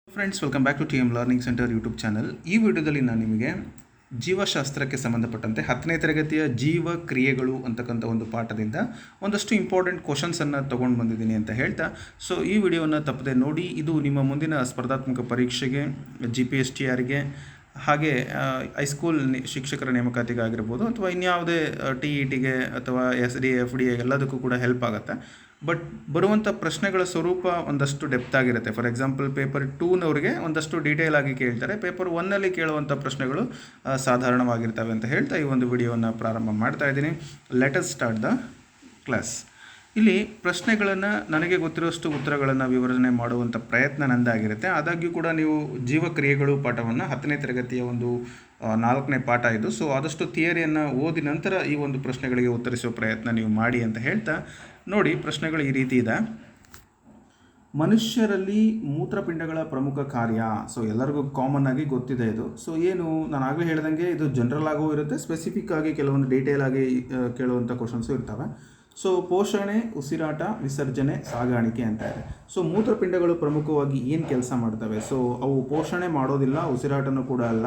Friends, welcome back to T M learning centre YouTube channel. ಈ ವಿಡಿಯೋದಲ್ಲಿ ನಾನು ನಿಮಗೆ ಜೀವಶಾಸ್ತ್ರಕ್ಕೆ ಸಂಬಂಧಪಟ್ಟಂತೆ 10ನೇ ತರಗತಿಯ ಜೀವ ಕ್ರಿಯೆಗಳು ಅಂತಕ್ಕಂಥ ಒಂದು ಪಾಠದಿಂದ ಒಂದಷ್ಟು ಇಂಪಾರ್ಟೆಂಟ್ ಕ್ವಶನ್ಸನ್ನು ತೊಗೊಂಡು ಬಂದಿದ್ದೀನಿ ಅಂತ ಹೇಳ್ತಾ, ಸೊ ಈ ವಿಡಿಯೋವನ್ನು ತಪ್ಪದೆ ನೋಡಿ. ಇದು ನಿಮ್ಮ ಮುಂದಿನ ಸ್ಪರ್ಧಾತ್ಮಕ ಪರೀಕ್ಷೆಗೆ, GPSTRಗೆ, ಹಾಗೆ ಹೈಸ್ಕೂಲ್ ಶಿಕ್ಷಕರ ನೇಮಕಾತಿಗಾಗಿರ್ಬೋದು ಅಥವಾ ಇನ್ಯಾವುದೇ TETಗೆ ಅಥವಾ SD FD ಎಲ್ಲದಕ್ಕೂ ಕೂಡ ಹೆಲ್ಪ್ ಆಗುತ್ತೆ. ಬಟ್ ಬರುವಂಥ ಪ್ರಶ್ನೆಗಳ ಸ್ವರೂಪ ಒಂದಷ್ಟು ಡೆಪ್ತ್ ಆಗಿರುತ್ತೆ. ಫಾರ್ ಎಕ್ಸಾಂಪಲ್ ಪೇಪರ್ 2ನವ್ರಿಗೆ ಒಂದಷ್ಟು ಡೀಟೇಲ್ ಆಗಿ ಕೇಳ್ತಾರೆ. ಪೇಪರ್ 1ನಲ್ಲಿ ಕೇಳುವಂಥ ಪ್ರಶ್ನೆಗಳು ಸಾಧಾರಣವಾಗಿರ್ತವೆ ಅಂತ ಹೇಳ್ತಾ ಈ ಒಂದು ವಿಡಿಯೋವನ್ನು ಪ್ರಾರಂಭ ಮಾಡ್ತಾ ಇದ್ದೀನಿ. Let us start the class. ಇಲ್ಲಿ ಪ್ರಶ್ನೆಗಳನ್ನು ನನಗೆ ಗೊತ್ತಿರೋಷ್ಟು ಉತ್ತರಗಳನ್ನು ವಿವರಣೆ ಮಾಡುವಂಥ ಪ್ರಯತ್ನ ನಂದಾಗಿರುತ್ತೆ. ಆದಾಗ್ಯೂ ಕೂಡ ನೀವು ಜೀವಕ್ರಿಯೆಗಳು ಪಾಠವನ್ನು 10ನೇ ತರಗತಿಯ ಒಂದು 4ನೇ ಪಾಠ ಇದು. ಸೊ ಆದಷ್ಟು ಥಿಯರಿಯನ್ನು ಓದಿ ನಂತರ ಈ ಒಂದು ಪ್ರಶ್ನೆಗಳಿಗೆ ಉತ್ತರಿಸುವ ಪ್ರಯತ್ನ ನೀವು ಮಾಡಿ ಅಂತ ಹೇಳ್ತಾ, ನೋಡಿ ಪ್ರಶ್ನೆಗಳು ಈ ರೀತಿ ಇದೆ. ಮನುಷ್ಯರಲ್ಲಿ ಮೂತ್ರಪಿಂಡಗಳ ಪ್ರಮುಖ ಕಾರ್ಯ. ಸೊ ಎಲ್ಲರಿಗೂ ಕಾಮನ್ ಆಗಿ ಗೊತ್ತಿದೆ ಇದು. ಸೊ ಏನು ನಾನು ಆಗಲೇ ಹೇಳ್ದಂಗೆ ಇದು ಜನರಲ್ ಆಗೂ ಇರುತ್ತೆ, ಸ್ಪೆಸಿಫಿಕ್ ಆಗಿ ಕೆಲವೊಂದು ಡೀಟೇಲ್ ಆಗಿ ಕೇಳುವಂಥ ಕ್ವಶನ್ಸು ಇರ್ತವೆ. ಸೊ ಪೋಷಣೆ, ಉಸಿರಾಟ, ವಿಸರ್ಜನೆ, ಸಾಗಾಣಿಕೆ ಅಂತ ಇದೆ. ಸೊ ಮೂತ್ರಪಿಂಡಗಳು ಪ್ರಮುಖವಾಗಿ ಏನು ಕೆಲಸ ಮಾಡ್ತವೆ? ಸೊ ಅವು ಪೋಷಣೆ ಮಾಡೋದಿಲ್ಲ, ಉಸಿರಾಟನೂ ಕೂಡ ಅಲ್ಲ,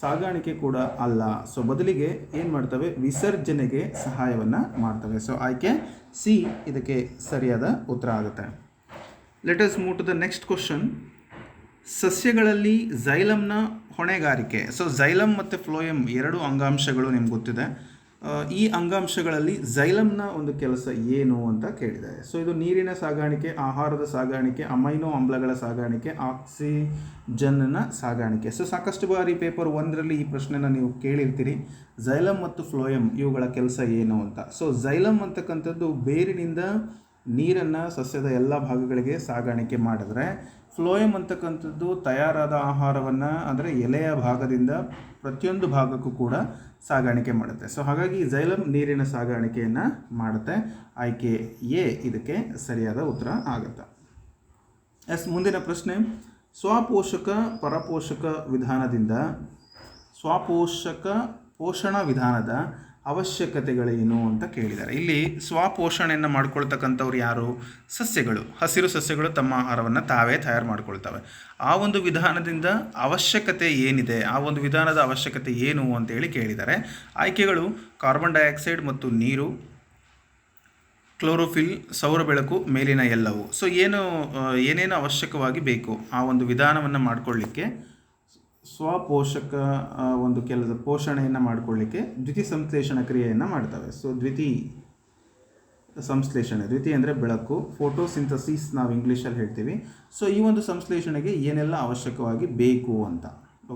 ಸಾಗಾಣಿಕೆ ಕೂಡ ಅಲ್ಲ. ಸೊ ಬದಲಿಗೆ ಏನು ಮಾಡ್ತವೆ? ವಿಸರ್ಜನೆಗೆ ಸಹಾಯವನ್ನು ಮಾಡ್ತವೆ. ಸೊ ಆಯ್ಕೆ ಸಿ ಇದಕ್ಕೆ ಸರಿಯಾದ ಉತ್ತರ ಆಗುತ್ತೆ. Let us move to the next question. ಸಸ್ಯಗಳಲ್ಲಿ ಝೈಲಮ್ನ ಹೊಣೆಗಾರಿಕೆ. ಸೊ ಝೈಲಮ್ ಮತ್ತು ಫ್ಲೋಯಮ್ ಎರಡು ಅಂಗಾಂಶಗಳು ನಿಮ್ಗೆ ಗೊತ್ತಿದೆ. ಈ ಅಂಗಾಂಶಗಳಲ್ಲಿ ಝೈಲಮ್ನ ಒಂದು ಕೆಲಸ ಏನು ಅಂತ ಕೇಳಿದ್ದಾರೆ. ಸೊ ಇದು ನೀರಿನ ಸಾಗಾಣಿಕೆ, ಆಹಾರದ ಸಾಗಾಣಿಕೆ, ಅಮೈನೋ ಆಮ್ಲಗಳ ಸಾಗಾಣಿಕೆ, ಆಕ್ಸಿಜನ್ನ ಸಾಗಾಣಿಕೆ. ಸೊ ಸಾಕಷ್ಟು ಬಾರಿ ಪೇಪರ್ 1ರಲ್ಲಿ ಈ ಪ್ರಶ್ನೆನ ನೀವು ಕೇಳಿರ್ತೀರಿ, ಝೈಲಮ್ ಮತ್ತು ಫ್ಲೋಯಮ್ ಇವುಗಳ ಕೆಲಸ ಏನು ಅಂತ. ಸೊ ಝೈಲಮ್ ಅಂತಕ್ಕಂಥದ್ದು ಬೇರಿನಿಂದ ನೀರನ್ನು ಸಸ್ಯದ ಎಲ್ಲ ಭಾಗಗಳಿಗೆ ಸಾಗಾಣಿಕೆ ಮಾಡಿದ್ರೆ, ಫ್ಲೋಯಮ್ ಅಂತಕ್ಕಂಥದ್ದು ತಯಾರಾದ ಆಹಾರವನ್ನು ಅಂದರೆ ಎಲೆಯ ಭಾಗದಿಂದ ಪ್ರತಿಯೊಂದು ಭಾಗಕ್ಕೂ ಕೂಡ ಸಾಗಾಣಿಕೆ ಮಾಡುತ್ತೆ. ಸೊ ಹಾಗಾಗಿ ಝೈಲಮ್ ನೀರಿನ ಸಾಗಾಣಿಕೆಯನ್ನು ಮಾಡುತ್ತೆ. ಆಯ್ಕೆ ಎ ಇದಕ್ಕೆ ಸರಿಯಾದ ಉತ್ತರ ಆಗುತ್ತೆ. ಮುಂದಿನ ಪ್ರಶ್ನೆ. ಸ್ವಪೋಷಕ ಪರಪೋಷಕ ವಿಧಾನದಿಂದ ಪೋಷಣ ವಿಧಾನದ ಅವಶ್ಯಕತೆಗಳೇನು ಅಂತ ಕೇಳಿದ್ದಾರೆ. ಇಲ್ಲಿ ಸ್ವಪೋಷಣೆಯನ್ನು ಮಾಡ್ಕೊಳ್ತಕ್ಕಂಥವ್ರು ಯಾರು? ಸಸ್ಯಗಳು. ಹಸಿರು ಸಸ್ಯಗಳು ತಮ್ಮ ಆಹಾರವನ್ನು ತಾವೇ ತಯಾರು ಮಾಡ್ಕೊಳ್ತವೆ. ಆ ಒಂದು ವಿಧಾನದಿಂದ ಅವಶ್ಯಕತೆ ಏನಿದೆ, ಆ ಒಂದು ವಿಧಾನದ ಅವಶ್ಯಕತೆ ಏನು ಅಂತೇಳಿ ಕೇಳಿದ್ದಾರೆ. ಆಯ್ಕೆಗಳು ಕಾರ್ಬನ್ ಡೈಆಕ್ಸೈಡ್ ಮತ್ತು ನೀರು, ಕ್ಲೋರೋಫಿಲ್, ಸೌರ ಬೆಳಕು, ಮೇಲಿನ ಎಲ್ಲವೂ. ಸೊ ಏನೇನು ಅವಶ್ಯಕವಾಗಿ ಬೇಕು ಆ ಒಂದು ವಿಧಾನವನ್ನು ಮಾಡಿಕೊಳ್ಳಿಕ್ಕೆ, ಸ್ವಪೋಷಕ ಒಂದು ಕೆಲಸ ಪೋಷಣೆಯನ್ನು ಮಾಡಿಕೊಳ್ಳಿಕ್ಕೆ ದ್ಯುತಿ ಸಂಶ್ಲೇಷಣ ಕ್ರಿಯೆಯನ್ನು ಮಾಡ್ತವೆ. ಸೊ ದ್ಯುತಿ ಸಂಶ್ಲೇಷಣೆ, ದ್ಯುತಿ ಅಂದರೆ ಬೆಳಕು, ಫೋಟೋಸಿಂಥಸಿಸ್ ನಾವು ಇಂಗ್ಲೀಷಲ್ಲಿ ಹೇಳ್ತೀವಿ. ಸೊ ಈ ಒಂದು ಸಂಶ್ಲೇಷಣೆಗೆ ಏನೆಲ್ಲ ಅವಶ್ಯಕವಾಗಿ ಬೇಕು ಅಂತ.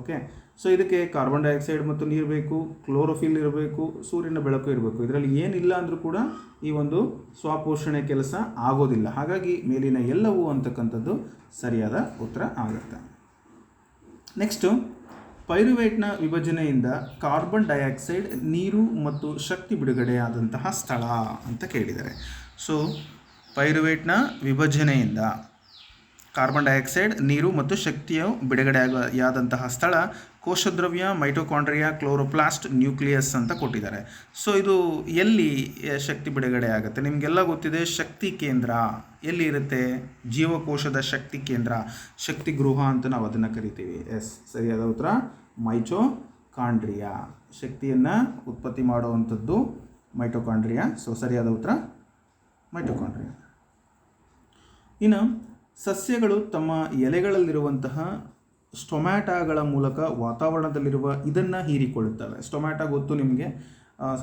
ಓಕೆ, ಸೊ ಇದಕ್ಕೆ ಕಾರ್ಬನ್ ಡೈಆಕ್ಸೈಡ್ ಮತ್ತು ನೀರು ಬೇಕು, ಕ್ಲೋರೋಫಿಲ್ ಇರಬೇಕು, ಸೂರ್ಯನ ಬೆಳಕು ಇರಬೇಕು. ಇದರಲ್ಲಿ ಏನಿಲ್ಲ ಅಂದರೂ ಕೂಡ ಈ ಒಂದು ಸ್ವಪೋಷಣೆ ಕೆಲಸ ಆಗೋದಿಲ್ಲ. ಹಾಗಾಗಿ ಮೇಲಿನ ಎಲ್ಲವೂ ಅಂತಕ್ಕಂಥದ್ದು ಸರಿಯಾದ ಉತ್ತರ ಆಗುತ್ತೆ. ನೆಕ್ಸ್ಟು, ಪೈರುವೇಟ್ನ ವಿಭಜನೆಯಿಂದ ಕಾರ್ಬನ್ ಡೈಆಕ್ಸೈಡ್, ನೀರು ಮತ್ತು ಶಕ್ತಿ ಬಿಡುಗಡೆಯಾದಂತಹ ಸ್ಥಳ ಅಂತ ಕೇಳಿದ್ದಾರೆ. ಸೊ ಪೈರುವೇಟ್ನ ವಿಭಜನೆಯಿಂದ ಕಾರ್ಬನ್ ಡೈಆಕ್ಸೈಡ್, ನೀರು ಮತ್ತು ಶಕ್ತಿಯು ಬಿಡುಗಡೆಯಾದಂತಹ ಸ್ಥಳ ಕೋಶದ್ರವ್ಯ, ಮೈಟೋಕಾಂಡ್ರಿಯಾ, ಕ್ಲೋರೋಪ್ಲಾಸ್ಟ್, ನ್ಯೂಕ್ಲಿಯಸ್ ಅಂತ ಕೊಟ್ಟಿದ್ದಾರೆ. ಸೊ ಇದು ಎಲ್ಲಿ ಶಕ್ತಿ ಬಿಡುಗಡೆ ಆಗುತ್ತೆ? ನಿಮಗೆಲ್ಲ ಗೊತ್ತಿದೆ, ಶಕ್ತಿ ಕೇಂದ್ರ ಎಲ್ಲಿ ಇರುತ್ತೆ? ಜೀವಕೋಶದ ಶಕ್ತಿ ಕೇಂದ್ರ, ಶಕ್ತಿ ಗೃಹ ಅಂತ ನಾವು ಅದನ್ನು ಕರಿತೀವಿ. ಸರಿಯಾದ ಉತ್ತರ ಮೈಟೋಕಾಂಡ್ರಿಯಾ. ಶಕ್ತಿಯನ್ನು ಉತ್ಪತ್ತಿ ಮಾಡುವಂಥದ್ದು ಮೈಟೋಕಾಂಡ್ರಿಯಾ. ಸೊ ಸರಿಯಾದ ಉತ್ತರ ಮೈಟೋಕಾಂಡ್ರಿಯಾ. ಇನ್ನು ಸಸ್ಯಗಳು ತಮ್ಮ ಎಲೆಗಳಲ್ಲಿರುವಂತಹ ಸ್ಟೊಮ್ಯಾಟಾಗಳ ಮೂಲಕ ವಾತಾವರಣದಲ್ಲಿರುವ ಇದನ್ನು ಹೀರಿಕೊಳ್ಳುತ್ತವೆ. ಸ್ಟೊಮ್ಯಾಟಾ ಗೊತ್ತು ನಿಮಗೆ,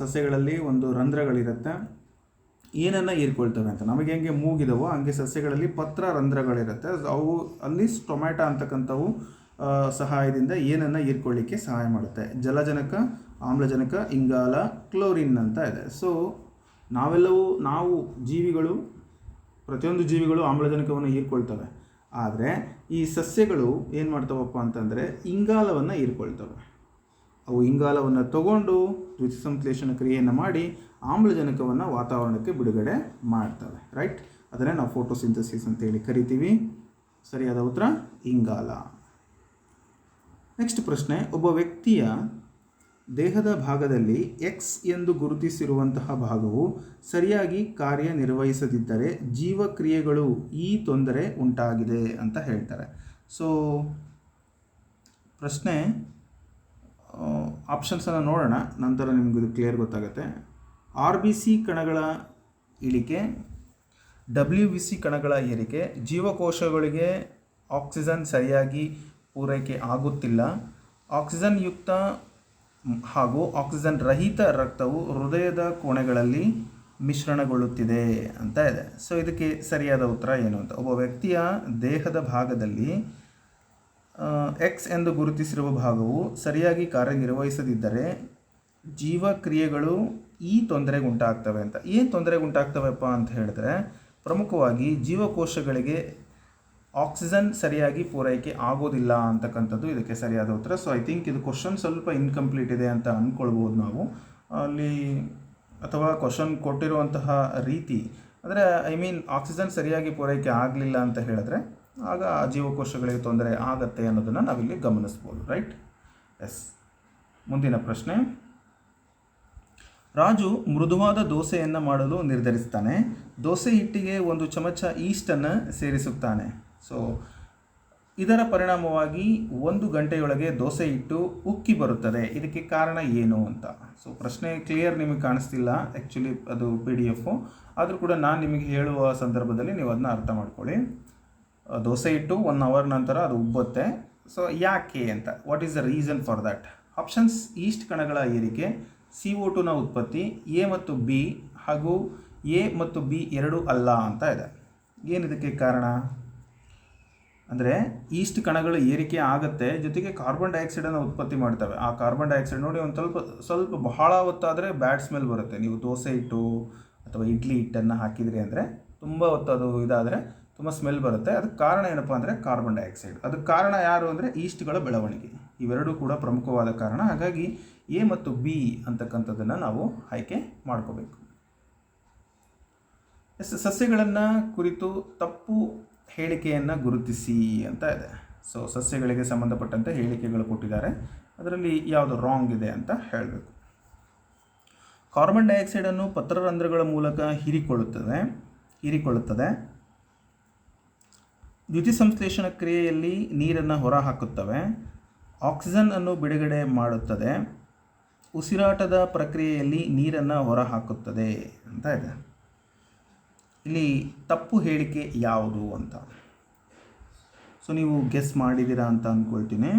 ಸಸ್ಯಗಳಲ್ಲಿ ಒಂದು ರಂಧ್ರಗಳಿರುತ್ತೆ. ಏನನ್ನು ಹೀರಿಕೊಳ್ತವೆ ಅಂತ ನಮಗೆ ಹೆಂಗೆ ಮೂಗಿದವೋ ಹಂಗೆ ಸಸ್ಯಗಳಲ್ಲಿ ಪತ್ರ ರಂಧ್ರಗಳಿರುತ್ತೆ. ಅವು ಅಲ್ಲಿ ಸ್ಟೊಮ್ಯಾಟಾ ಅಂತಕ್ಕಂಥವು ಸಹಾಯದಿಂದ ಏನನ್ನು ಹೀರ್ಕೊಳ್ಳಿಕ್ಕೆ ಸಹಾಯ ಮಾಡುತ್ತೆ. ಜಲಜನಕ, ಆಮ್ಲಜನಕ, ಇಂಗಾಲ, ಕ್ಲೋರಿನ್ ಅಂತ ಇದೆ. ಸೊ ನಾವು ಜೀವಿಗಳು, ಪ್ರತಿಯೊಂದು ಜೀವಿಗಳು ಆಮ್ಲಜನಕವನ್ನು ಹೀರ್ಕೊಳ್ತವೆ. ಆದರೆ ಈ ಸಸ್ಯಗಳು ಏನು ಮಾಡ್ತವಪ್ಪ ಅಂತಂದರೆ ಇಂಗಾಲವನ್ನು ಹೀರ್ಕೊಳ್ತವೆ. ಅವು ಇಂಗಾಲವನ್ನು ತಗೊಂಡು ದ್ಯುತಿ ಸಂಶ್ಲೇಷಣ ಕ್ರಿಯೆಯನ್ನು ಮಾಡಿ ಆಮ್ಲಜನಕವನ್ನು ವಾತಾವರಣಕ್ಕೆ ಬಿಡುಗಡೆ ಮಾಡ್ತವೆ. ರೈಟ್, ಅದನ್ನೇ ನಾವು ಫೋಟೋಸಿಂಥಸಿಸ್ ಅಂತೇಳಿ ಕರಿತೀವಿ. ಸರಿಯಾದ ಉತ್ತರ ಇಂಗಾಲ. ನೆಕ್ಸ್ಟ್ ಪ್ರಶ್ನೆ. ಒಬ್ಬ ವ್ಯಕ್ತಿಯ ದೇಹದ ಭಾಗದಲ್ಲಿ ಎಕ್ಸ್ ಎಂದು ಗುರುತಿಸಿರುವಂತಹ ಭಾಗವು ಸರಿಯಾಗಿ ಕಾರ್ಯನಿರ್ವಹಿಸದಿದ್ದರೆ ಜೀವಕ್ರಿಯೆಗಳು ಈ ತೊಂದರೆ ಉಂಟಾಗಿದೆ ಅಂತ ಹೇಳ್ತಾರೆ. ಸೊ ಪ್ರಶ್ನೆ ಆಪ್ಷನ್ಸನ್ನು ನೋಡೋಣ, ನಂತರ ನಿಮಗಿದು ಇದು ಕ್ಲಿಯರ್ ಗೊತ್ತಾಗುತ್ತೆ. RBC ಕಣಗಳ ಇಳಿಕೆ, WBC ಕಣಗಳ ಏರಿಕೆ, ಜೀವಕೋಶಗಳಿಗೆ ಆಕ್ಸಿಜನ್ ಸರಿಯಾಗಿ ಪೂರೈಕೆ ಆಗುತ್ತಿಲ್ಲ, ಆಕ್ಸಿಜನ್ ಯುಕ್ತ ಹಾಗೂ ಆಕ್ಸಿಜನ್ ರಹಿತ ರಕ್ತವು ಹೃದಯದ ಕೋಣೆಗಳಲ್ಲಿ ಮಿಶ್ರಣಗೊಳ್ಳುತ್ತಿದೆ ಅಂತ ಇದೆ. ಸೊ ಇದಕ್ಕೆ ಸರಿಯಾದ ಉತ್ತರ ಏನು ಅಂತ, ಒಬ್ಬ ವ್ಯಕ್ತಿಯ ದೇಹದ ಭಾಗದಲ್ಲಿ X ಎಂದು ಗುರುತಿಸಿರುವ ಭಾಗವು ಸರಿಯಾಗಿ ಕಾರ್ಯನಿರ್ವಹಿಸದಿದ್ದರೆ ಜೀವಕ್ರಿಯೆಗಳು ಈ ತೊಂದರೆಗುಂಟಾಗ್ತವೆ ಅಂತ. ಏನು ತೊಂದರೆಗುಂಟಾಗ್ತವೆಪ್ಪ ಅಂತ ಹೇಳಿದ್ರೆ, ಪ್ರಮುಖವಾಗಿ ಜೀವಕೋಶಗಳಿಗೆ ಆಕ್ಸಿಜನ್ ಸರಿಯಾಗಿ ಪೂರೈಕೆ ಆಗೋದಿಲ್ಲ ಅಂತಕ್ಕಂಥದ್ದು ಇದಕ್ಕೆ ಸರಿಯಾದ ಉತ್ತರ. ಸೊ ಐ ಥಿಂಕ್ ಇದು ಕ್ವಶನ್ ಸ್ವಲ್ಪ ಇನ್ಕಂಪ್ಲೀಟ್ ಇದೆ ಅಂತ ಅಂದ್ಕೊಳ್ಬೋದು ನಾವು ಅಲ್ಲಿ, ಅಥವಾ ಕ್ವಶನ್ ಕೊಟ್ಟಿರುವಂತಹ ರೀತಿ ಅಂದರೆ ಆಕ್ಸಿಜನ್ ಸರಿಯಾಗಿ ಪೂರೈಕೆ ಆಗಲಿಲ್ಲ ಅಂತ ಹೇಳಿದ್ರೆ ಆಗ ಜೀವಕೋಶಗಳಿಗೆ ತೊಂದರೆ ಆಗತ್ತೆ ಅನ್ನೋದನ್ನು ನಾವಿಲ್ಲಿ ಗಮನಿಸ್ಬೋದು. ರೈಟ್? ಎಸ್. ಮುಂದಿನ ಪ್ರಶ್ನೆ. ರಾಜು ಮೃದುವಾದ ದೋಸೆಯನ್ನು ಮಾಡಲು ನಿರ್ಧರಿಸ್ತಾನೆ. ದೋಸೆ ಹಿಟ್ಟಿಗೆ 1 ಚಮಚ ಈಸ್ಟನ್ನು ಸೇರಿಸುತ್ತಾನೆ. ಸೊ ಇದರ ಪರಿಣಾಮವಾಗಿ 1 ಗಂಟೆಯೊಳಗೆ ದೋಸೆ ಹಿಟ್ಟು ಉಕ್ಕಿ ಬರುತ್ತದೆ. ಇದಕ್ಕೆ ಕಾರಣ ಏನು ಅಂತ. ಸೊ ಪ್ರಶ್ನೆ ಕ್ಲಿಯರ್ ನಿಮಗೆ ಕಾಣಿಸ್ತಿಲ್ಲ, ಆ್ಯಕ್ಚುಲಿ ಅದು PDF, ಆದರೂ ಕೂಡ ನಾನು ನಿಮಗೆ ಹೇಳುವ ಸಂದರ್ಭದಲ್ಲಿ ನೀವು ಅದನ್ನ ಅರ್ಥ ಮಾಡ್ಕೊಳ್ಳಿ. ದೋಸೆ ಹಿಟ್ಟು 1 ಅವರ್ ನಂತರ ಅದು ಉಬ್ಬುತ್ತೆ. ಸೊ ಯಾಕೆ ಅಂತ, what is the reason for that? Options: East ಕಣಗಳ ಏರಿಕೆ, CO2ನ ಉತ್ಪತ್ತಿ, A ಮತ್ತು B ಹಾಗೂ A ಮತ್ತು B ಎರಡೂ ಅಲ್ಲ ಅಂತ ಇದೆ. ಏನಿದಕ್ಕೆ ಕಾರಣ ಅಂದರೆ, ಈಸ್ಟ್ ಕಣಗಳು ಏರಿಕೆ ಆಗುತ್ತೆ, ಜೊತೆಗೆ ಕಾರ್ಬನ್ ಡೈಆಕ್ಸೈಡನ್ನು ಉತ್ಪತ್ತಿ ಮಾಡ್ತವೆ. ಆ ಕಾರ್ಬನ್ ಡೈಆಕ್ಸೈಡ್ ನೋಡಿ ಒಂದು ಸ್ವಲ್ಪ ಬಹಳ ಹೊತ್ತಾದರೆ ಬ್ಯಾಡ್ ಸ್ಮೆಲ್ ಬರುತ್ತೆ. ನೀವು ದೋಸೆ ಹಿಟ್ಟು ಅಥವಾ ಇಡ್ಲಿ ಹಿಟ್ಟನ್ನು ಹಾಕಿದ್ರಿ ಅಂದರೆ ತುಂಬ ಹೊತ್ತು ಅದು ಇದಾದರೆ ತುಂಬ ಸ್ಮೆಲ್ ಬರುತ್ತೆ. ಅದಕ್ಕೆ ಕಾರಣ ಏನಪ್ಪ ಅಂದರೆ ಕಾರ್ಬನ್ ಡೈಆಕ್ಸೈಡ್. ಅದಕ್ಕೆ ಕಾರಣ ಯಾರು ಅಂದರೆ ಈಸ್ಟ್ಗಳ ಬೆಳವಣಿಗೆ. ಇವೆರಡೂ ಕೂಡ ಪ್ರಮುಖವಾದ ಕಾರಣ. ಹಾಗಾಗಿ A ಮತ್ತು B ಅಂತಕ್ಕಂಥದ್ದನ್ನು ನಾವು ಆಯ್ಕೆ ಮಾಡ್ಕೋಬೇಕು. ಸಸ್ಯಗಳನ್ನು ಕುರಿತು ತಪ್ಪು ಹೇಳಿಕೆಯನ್ನು ಗುರುತಿಸಿ ಅಂತ ಇದೆ. ಸೊ ಸಸ್ಯಗಳಿಗೆ ಸಂಬಂಧಪಟ್ಟಂತೆ ಹೇಳಿಕೆಗಳು ಕೊಟ್ಟಿದ್ದಾರೆ, ಅದರಲ್ಲಿ ಯಾವುದು ರಾಂಗ್ ಇದೆ ಅಂತ ಹೇಳಬೇಕು. ಕಾರ್ಬನ್ ಡೈಆಕ್ಸೈಡನ್ನು ಪತ್ರರಂಧ್ರಗಳ ಮೂಲಕ ಹೀರಿಕೊಳ್ಳುತ್ತದೆ. ದ್ಯುತಿಸಂಶ್ಲೇಷಣ ಕ್ರಿಯೆಯಲ್ಲಿ ನೀರನ್ನು ಹೊರಹಾಕುತ್ತವೆ. ಆಕ್ಸಿಜನ್ ಅನ್ನು ಬಿಡುಗಡೆ ಮಾಡುತ್ತದೆ. ಉಸಿರಾಟದ ಪ್ರಕ್ರಿಯೆಯಲ್ಲಿ ನೀರನ್ನು ಹೊರಹಾಕುತ್ತದೆ ಅಂತ ಇದೆ. ಇಲ್ಲಿ ತಪ್ಪು ಹೇಳಿಕೆ ಯಾವುದು ಅಂತ ಸೊ ನೀವು ಗೆಸ್ ಮಾಡಿದ್ದೀರಾ ಅಂತ ಅಂದ್ಕೊಳ್ತೀನಿ.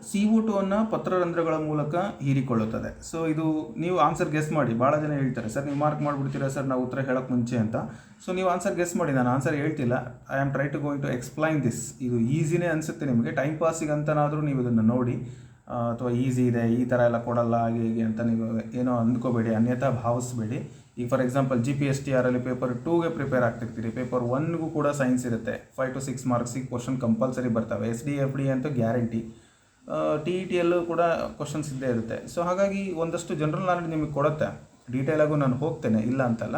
CO2 ಪತ್ರರಂಧ್ರಗಳ ಮೂಲಕ ಹೀರಿಕೊಳ್ಳುತ್ತದೆ. ಸೊ ಇದು ನೀವು ಆನ್ಸರ್ ಗೆಸ್ ಮಾಡಿ. ಭಾಳ ಜನ ಹೇಳ್ತಾರೆ, ಸರ್ ನೀವು ಮಾರ್ಕ್ ಮಾಡಿಬಿಡ್ತೀರಾ ಸರ್ ನಾವು ಉತ್ತರ ಹೇಳೋಕ್ಕೆ ಮುಂಚೆ ಅಂತ. ಸೊ ನೀವು ಆನ್ಸರ್ ಗೆಸ್ ಮಾಡಿ, ನಾನು ಆನ್ಸರ್ ಹೇಳ್ತಿಲ್ಲ. I am try to going to explain this. ಇದು ಈಸಿನೇ ಅನಿಸುತ್ತೆ ನಿಮಗೆ, ಟೈಮ್ ಪಾಸಿಗೆ ಅಂತನಾದರೂ ನೀವು ಇದನ್ನು ನೋಡಿ, ಅಥವಾ ಈಸಿ ಇದೆ ಈ ಥರ ಎಲ್ಲ ಕೊಡಲ್ಲ ಹಾಗೆ ಹೀಗೆ ಅಂತ ನೀವು ಏನೋ ಅಂದ್ಕೋಬೇಡಿ, ಅನ್ಯಥಾ ಭಾವಿಸ್ಬೇಡಿ. ಈಗ ಫಾರ್ ಎಕ್ಸಾಂಪಲ್ GPSTRಲ್ಲಿ ಪೇಪರ್ 2ಗೆ ಪ್ರಿಪೇರ್ ಆಗ್ತಿರ್ತೀರಿ, ಪೇಪರ್ 1ಗೂ ಕೂಡ ಸೈನ್ಸ್ ಇರುತ್ತೆ. 5 to 6 ಮಾರ್ಕ್ಸಿಗೆ ಕ್ವಶನ್ ಕಂಪಲ್ಸರಿ ಬರ್ತವೆ. SD FD ಅಂತೂ ಗ್ಯಾರಂಟಿ. TETಯಲ್ಲೂ ಕೂಡ ಕ್ವಶನ್ಸ್ ಇದ್ದೇ ಇರುತ್ತೆ. ಸೊ ಹಾಗಾಗಿ ಒಂದಷ್ಟು ಜನರಲ್ ನಾಲೆಡ್ಜ್ ನಿಮಗೆ ಕೊಡುತ್ತೆ. ಡೀಟೇಲಾಗೂ ನಾನು ಹೋಗ್ತೇನೆ, ಇಲ್ಲ ಅಂತಲ್ಲ.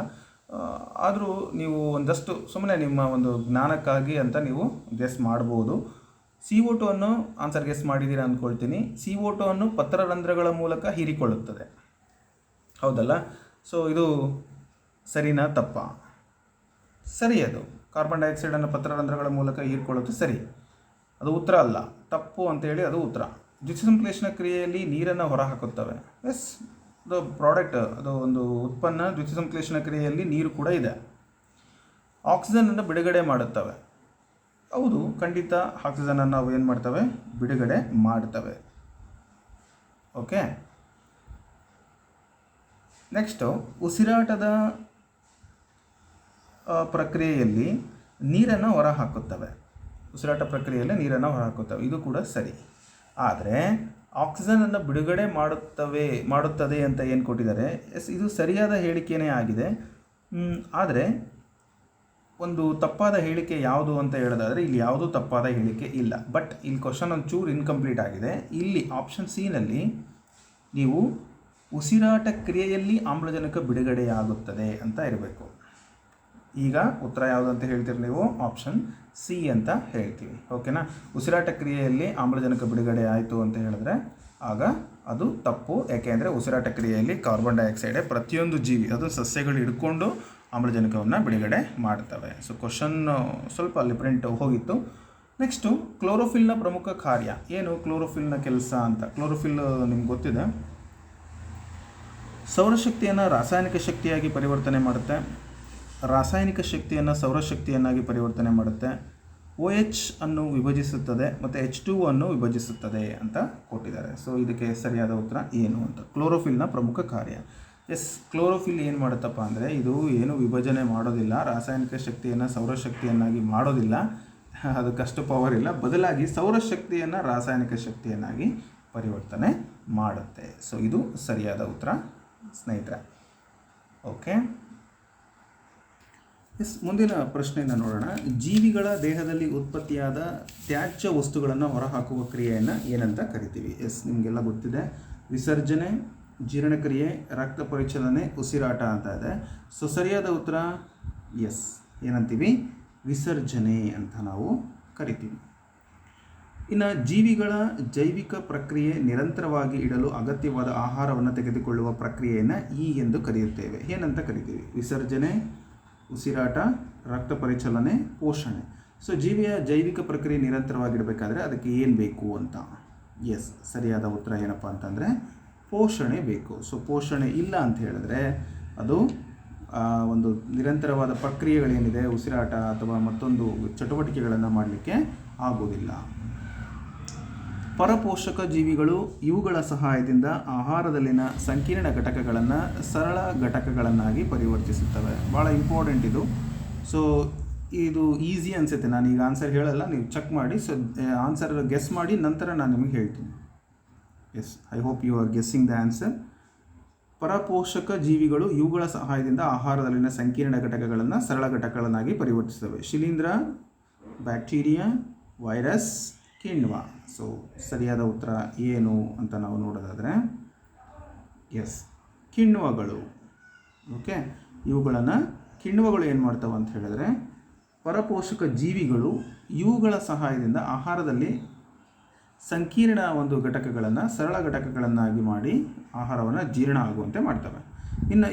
ಆದರೂ ನೀವು ಒಂದಷ್ಟು ಸುಮ್ಮನೆ ನಿಮ್ಮ ಒಂದು ಜ್ಞಾನಕ್ಕಾಗಿ ಅಂತ ನೀವು ಗೆಸ್ ಮಾಡ್ಬೋದು. CO2 ಆನ್ಸರ್ ಗೆಸ್ ಮಾಡಿದ್ದೀರಾ ಅಂದ್ಕೊಳ್ತೀನಿ. CO2 ಪತ್ರರಂಧ್ರಗಳ ಮೂಲಕ ಹೀರಿಕೊಳ್ಳುತ್ತದೆ, ಹೌದಲ್ಲ? ಸೊ ಇದು ಸರಿನಾ ತಪ್ಪಾ? ಸರಿ, ಅದು ಕಾರ್ಬನ್ ಡೈಆಕ್ಸೈಡನ್ನು ಪತ್ರರಂಧ್ರಗಳ ಮೂಲಕ ಹೀರಿಕೊಳ್ಳುತ್ತೆ, ಸರಿ. ಅದು ಉತ್ತರ ಅಲ್ಲ, ತಪ್ಪು ಅಂತೇಳಿ ಅದು ಉತ್ತರ. ದ್ಯುತಿಸಂಶ್ಲೇಷಣ ಕ್ರಿಯೆಯಲ್ಲಿ ನೀರನ್ನು ಹೊರಹಾಕುತ್ತವೆ. ಎಸ್, ಅದು ಪ್ರಾಡಕ್ಟ್, ಅದು ಒಂದು ಉತ್ಪನ್ನ. ದ್ಯುತಿಸಂಶ್ಲೇಷಣ ಕ್ರಿಯೆಯಲ್ಲಿ ನೀರು ಕೂಡ ಇದೆ. ಆಕ್ಸಿಜನನ್ನು ಬಿಡುಗಡೆ ಮಾಡುತ್ತವೆ. ಹೌದು, ಖಂಡಿತ ಆಕ್ಸಿಜನನ್ನು ನಾವು ಏನು ಮಾಡ್ತವೆ, ಬಿಡುಗಡೆ ಮಾಡ್ತವೆ. ಓಕೆ, ನೆಕ್ಸ್ಟು ಉಸಿರಾಟದ ಪ್ರಕ್ರಿಯೆಯಲ್ಲಿ ನೀರನ್ನು ಹೊರಹಾಕುತ್ತವೆ. ಉಸಿರಾಟ ಪ್ರಕ್ರಿಯೆಯಲ್ಲಿ ನೀರನ್ನು ಹೊರಹಾಕುತ್ತವೆ, ಇದು ಕೂಡ ಸರಿ. ಆದರೆ ಆಕ್ಸಿಜನನ್ನು ಬಿಡುಗಡೆ ಮಾಡುತ್ತದೆ ಅಂತ ಏನು ಕೊಟ್ಟಿದ್ದಾರೆ, ಎಸ್ ಇದು ಸರಿಯಾದ ಹೇಳಿಕೆಯೇ ಆಗಿದೆ. ಆದರೆ ಒಂದು ತಪ್ಪಾದ ಹೇಳಿಕೆ ಯಾವುದು ಅಂತ ಹೇಳೋದಾದರೆ ಇಲ್ಲಿ ಯಾವುದೂ ತಪ್ಪಾದ ಹೇಳಿಕೆ ಇಲ್ಲ. ಬಟ್ ಇಲ್ಲಿ ಕ್ವಶನ್ ಒಂಚೂರು ಇನ್ಕಂಪ್ಲೀಟ್ ಆಗಿದೆ. ಇಲ್ಲಿ ಆಪ್ಷನ್ C ನೀವು ಉಸಿರಾಟ ಕ್ರಿಯೆಯಲ್ಲಿ ಆಮ್ಲಜನಕ ಬಿಡುಗಡೆಯಾಗುತ್ತದೆ ಅಂತ ಇರಬೇಕು. ಈಗ ಉತ್ತರ ಯಾವುದು ಅಂತ ಹೇಳ್ತೀರಿ ನೀವು? ಆಪ್ಷನ್ C ಅಂತ ಹೇಳ್ತೀವಿ. ಓಕೆನಾ? ಉಸಿರಾಟ ಕ್ರಿಯೆಯಲ್ಲಿ ಆಮ್ಲಜನಕ ಬಿಡುಗಡೆ ಆಯಿತು ಅಂತ ಹೇಳಿದ್ರೆ ಆಗ ಅದು ತಪ್ಪು. ಯಾಕೆಂದರೆ ಉಸಿರಾಟ ಕ್ರಿಯೆಯಲ್ಲಿ ಕಾರ್ಬನ್ ಡೈಆಕ್ಸೈಡೇ ಪ್ರತಿಯೊಂದು ಜೀವಿ, ಅದು ಸಸ್ಯಗಳು ಹಿಡ್ಕೊಂಡು ಆಮ್ಲಜನಕವನ್ನು ಬಿಡುಗಡೆ ಮಾಡ್ತವೆ. ಸೊ ಕ್ವಶನ್ ಸ್ವಲ್ಪ ಅಲ್ಲಿ ಪ್ರಿಂಟ್ ಹೋಗಿತ್ತು. ನೆಕ್ಸ್ಟು ಕ್ಲೋರೋಫಿಲ್ನ ಪ್ರಮುಖ ಕಾರ್ಯ ಏನು, ಕ್ಲೋರೋಫಿಲ್ನ ಕೆಲಸ ಅಂತ. ಕ್ಲೋರೋಫಿಲ್ ನಿಮ್ಗೆ ಗೊತ್ತಿದೆ, ಸೌರಶಕ್ತಿಯನ್ನು ರಾಸಾಯನಿಕ ಶಕ್ತಿಯಾಗಿ ಪರಿವರ್ತನೆ ಮಾಡುತ್ತೆ, ರಾಸಾಯನಿಕ ಶಕ್ತಿಯನ್ನು ಸೌರಶಕ್ತಿಯನ್ನಾಗಿ ಪರಿವರ್ತನೆ ಮಾಡುತ್ತೆ, OH ಅನ್ನು ವಿಭಜಿಸುತ್ತದೆ ಮತ್ತು H2 ಅನ್ನು ವಿಭಜಿಸುತ್ತದೆ ಅಂತ ಕೊಟ್ಟಿದ್ದಾರೆ. ಸೊ ಇದಕ್ಕೆ ಸರಿಯಾದ ಉತ್ತರ ಏನು ಅಂತ. ಕ್ಲೋರೋಫಿಲ್ನ ಪ್ರಮುಖ ಕಾರ್ಯ. ಕ್ಲೋರೋಫಿಲ್ ಏನು ಮಾಡುತ್ತಪ್ಪ ಅಂದರೆ, ಇದು ಏನು ವಿಭಜನೆ ಮಾಡೋದಿಲ್ಲ, ರಾಸಾಯನಿಕ ಶಕ್ತಿಯನ್ನು ಸೌರಶಕ್ತಿಯನ್ನಾಗಿ ಮಾಡೋದಿಲ್ಲ, ಅದಕ್ಕಷ್ಟು ಪವರ್ ಇಲ್ಲ, ಬದಲಾಗಿ ಸೌರಶಕ್ತಿಯನ್ನು ರಾಸಾಯನಿಕ ಶಕ್ತಿಯನ್ನಾಗಿ ಪರಿವರ್ತನೆ ಮಾಡುತ್ತೆ. ಸೊ ಇದು ಸರಿಯಾದ ಉತ್ತರ ಸ್ನೇಹಿತರೆ. ಓಕೆ, ಮುಂದಿನ ಪ್ರಶ್ನೆಯನ್ನು ನೋಡೋಣ. ಜೀವಿಗಳ ದೇಹದಲ್ಲಿ ಉತ್ಪತ್ತಿಯಾದ ತ್ಯಾಜ್ಯ ವಸ್ತುಗಳನ್ನು ಹೊರಹಾಕುವ ಕ್ರಿಯೆಯನ್ನು ಏನಂತ ಕರಿತೀವಿ? ನಿಮಗೆಲ್ಲ ಗೊತ್ತಿದೆ, ವಿಸರ್ಜನೆ, ಜೀರ್ಣಕ್ರಿಯೆ, ರಕ್ತ ಪರಿಚಲನೆ, ಉಸಿರಾಟ ಅಂತ ಇದೆ. ಸೊ ಸರಿಯಾದ ಉತ್ತರ ಏನಂತೀವಿ? ವಿಸರ್ಜನೆ ಅಂತ ನಾವು ಕರಿತೀವಿ. ಇನ್ನು ಜೀವಿಗಳ ಜೈವಿಕ ಪ್ರಕ್ರಿಯೆ ನಿರಂತರವಾಗಿ ಇಡಲು ಅಗತ್ಯವಾದ ಆಹಾರವನ್ನು ತೆಗೆದುಕೊಳ್ಳುವ ಪ್ರಕ್ರಿಯೆಯನ್ನು ಎಂದು ಕರೆಯುತ್ತೇವೆ. ಏನಂತ ಕರಿತೀವಿ? ವಿಸರ್ಜನೆ, ಉಸಿರಾಟ, ರಕ್ತ ಪರಿಚಲನೆ, ಪೋಷಣೆ. ಸೊ ಜೀವಿಯ ಜೈವಿಕ ಪ್ರಕ್ರಿಯೆ ನಿರಂತರವಾಗಿಡಬೇಕಾದ್ರೆ ಅದಕ್ಕೆ ಏನು ಬೇಕು ಅಂತ. ಸರಿಯಾದ ಉತ್ತರ ಏನಪ್ಪ ಅಂತಂದರೆ ಪೋಷಣೆ ಬೇಕು. ಸೊ ಪೋಷಣೆ ಇಲ್ಲ ಅಂತ ಹೇಳಿದ್ರೆ ಅದು ಒಂದು ನಿರಂತರವಾದ ಪ್ರಕ್ರಿಯೆಗಳೇನಿದೆ, ಉಸಿರಾಟ ಅಥವಾ ಮತ್ತೊಂದು ಚಟುವಟಿಕೆಗಳನ್ನು ಮಾಡಲಿಕ್ಕೆ ಆಗೋದಿಲ್ಲ. ಪರಪೋಷಕ ಜೀವಿಗಳು ಇವುಗಳ ಸಹಾಯದಿಂದ ಆಹಾರದಲ್ಲಿನ ಸಂಕೀರ್ಣ ಘಟಕಗಳನ್ನು ಸರಳ ಘಟಕಗಳನ್ನಾಗಿ ಪರಿವರ್ತಿಸುತ್ತವೆ. ಭಾಳ ಇಂಪಾರ್ಟೆಂಟ್ ಇದು. ಸೊ ಇದು ಈಸಿ ಅನಿಸುತ್ತೆ, ನಾನು ಈಗ ಆನ್ಸರ್ ಹೇಳಲ್ಲ, ನೀವು ಚೆಕ್ ಮಾಡಿ. ಸೊ ಆನ್ಸರ್ ಗೆಸ್ ಮಾಡಿ, ನಂತರ ನಾನು ನಿಮಗೆ ಹೇಳ್ತೀನಿ. I hope you are guessing the answer. ಪರಪೋಷಕ ಜೀವಿಗಳು ಇವುಗಳ ಸಹಾಯದಿಂದ ಆಹಾರದಲ್ಲಿನ ಸಂಕೀರ್ಣ ಘಟಕಗಳನ್ನು ಸರಳ ಘಟಕಗಳನ್ನಾಗಿ ಪರಿವರ್ತಿಸುತ್ತವೆ. ಶಿಲೀಂಧ್ರ, ಬ್ಯಾಕ್ಟೀರಿಯಾ, ವೈರಸ್, ಕಿಣ್ವ. ಸೊ ಸರಿಯಾದ ಉತ್ತರ ಏನು ಅಂತ ನಾವು ನೋಡೋದಾದರೆ ಕಿಣ್ವಗಳು. ಓಕೆ, ಕಿಣ್ವಗಳು ಏನು ಮಾಡ್ತವೆ ಅಂತ ಹೇಳಿದ್ರೆ, ಪರಪೋಷಕ ಜೀವಿಗಳು ಇವುಗಳ ಸಹಾಯದಿಂದ ಆಹಾರದಲ್ಲಿ ಸಂಕೀರ್ಣ ಒಂದು ಘಟಕಗಳನ್ನು ಸರಳ ಘಟಕಗಳನ್ನಾಗಿ ಮಾಡಿ ಆಹಾರವನ್ನು ಜೀರ್ಣ ಆಗುವಂತೆ ಮಾಡ್ತವೆ. ಇನ್ನು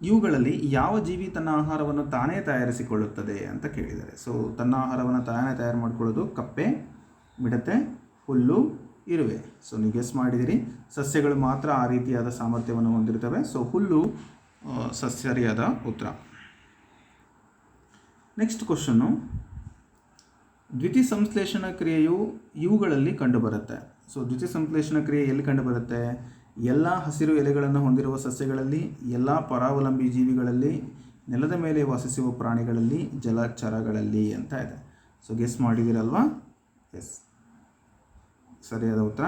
ಇವುಗಳಲ್ಲಿ ಯಾವ ಜೀವಿ ತನ್ನ ಆಹಾರವನ್ನು ತಾನೇ ತಯಾರಿಸಿಕೊಳ್ಳುತ್ತದೆ ಅಂತ ಕೇಳಿದ್ದಾರೆ. ಸೊ ತನ್ನ ಆಹಾರವನ್ನು ತಾನೇ ತಯಾರು ಮಾಡಿಕೊಳ್ಳೋದು ಕಪ್ಪೆ, ಮಿಡತೆ, ಹುಲ್ಲು, ಇರುವೆ. ಸೊ ನೀವು ಗೆಸ್ ಮಾಡಿದಿರಿ, ಸಸ್ಯಗಳು ಮಾತ್ರ ಆ ರೀತಿಯಾದ ಸಾಮರ್ಥ್ಯವನ್ನು ಹೊಂದಿರ್ತವೆ. ಸೊ ಹುಲ್ಲು ಸರಿಯಾದ ಉತ್ತರ. ನೆಕ್ಸ್ಟ್ ಕ್ವಶನ್ನು, ದ್ಯುತಿಸಂಶ್ಲೇಷಣ ಕ್ರಿಯೆಯು ಇವುಗಳಲ್ಲಿ ಕಂಡುಬರುತ್ತೆ. ಸೊ ದ್ಯುತಿಸಂಶ್ಲೇಷಣ ಕ್ರಿಯೆ ಎಲ್ಲಿ ಕಂಡುಬರುತ್ತೆ? ಎಲ್ಲ ಹಸಿರು ಎಲೆಗಳನ್ನು ಹೊಂದಿರುವ ಸಸ್ಯಗಳಲ್ಲಿ, ಎಲ್ಲ ಪರಾವಲಂಬಿ ಜೀವಿಗಳಲ್ಲಿ, ನೆಲದ ಮೇಲೆ ವಾಸಿಸುವ ಪ್ರಾಣಿಗಳಲ್ಲಿ, ಜಲಚರಗಳಲ್ಲಿ ಅಂತ ಇದೆ. ಸೊ ಗೆಸ್ ಮಾಡಿದಿರಲ್ವಾ? ಸರಿಯಾದ ಉತ್ತರ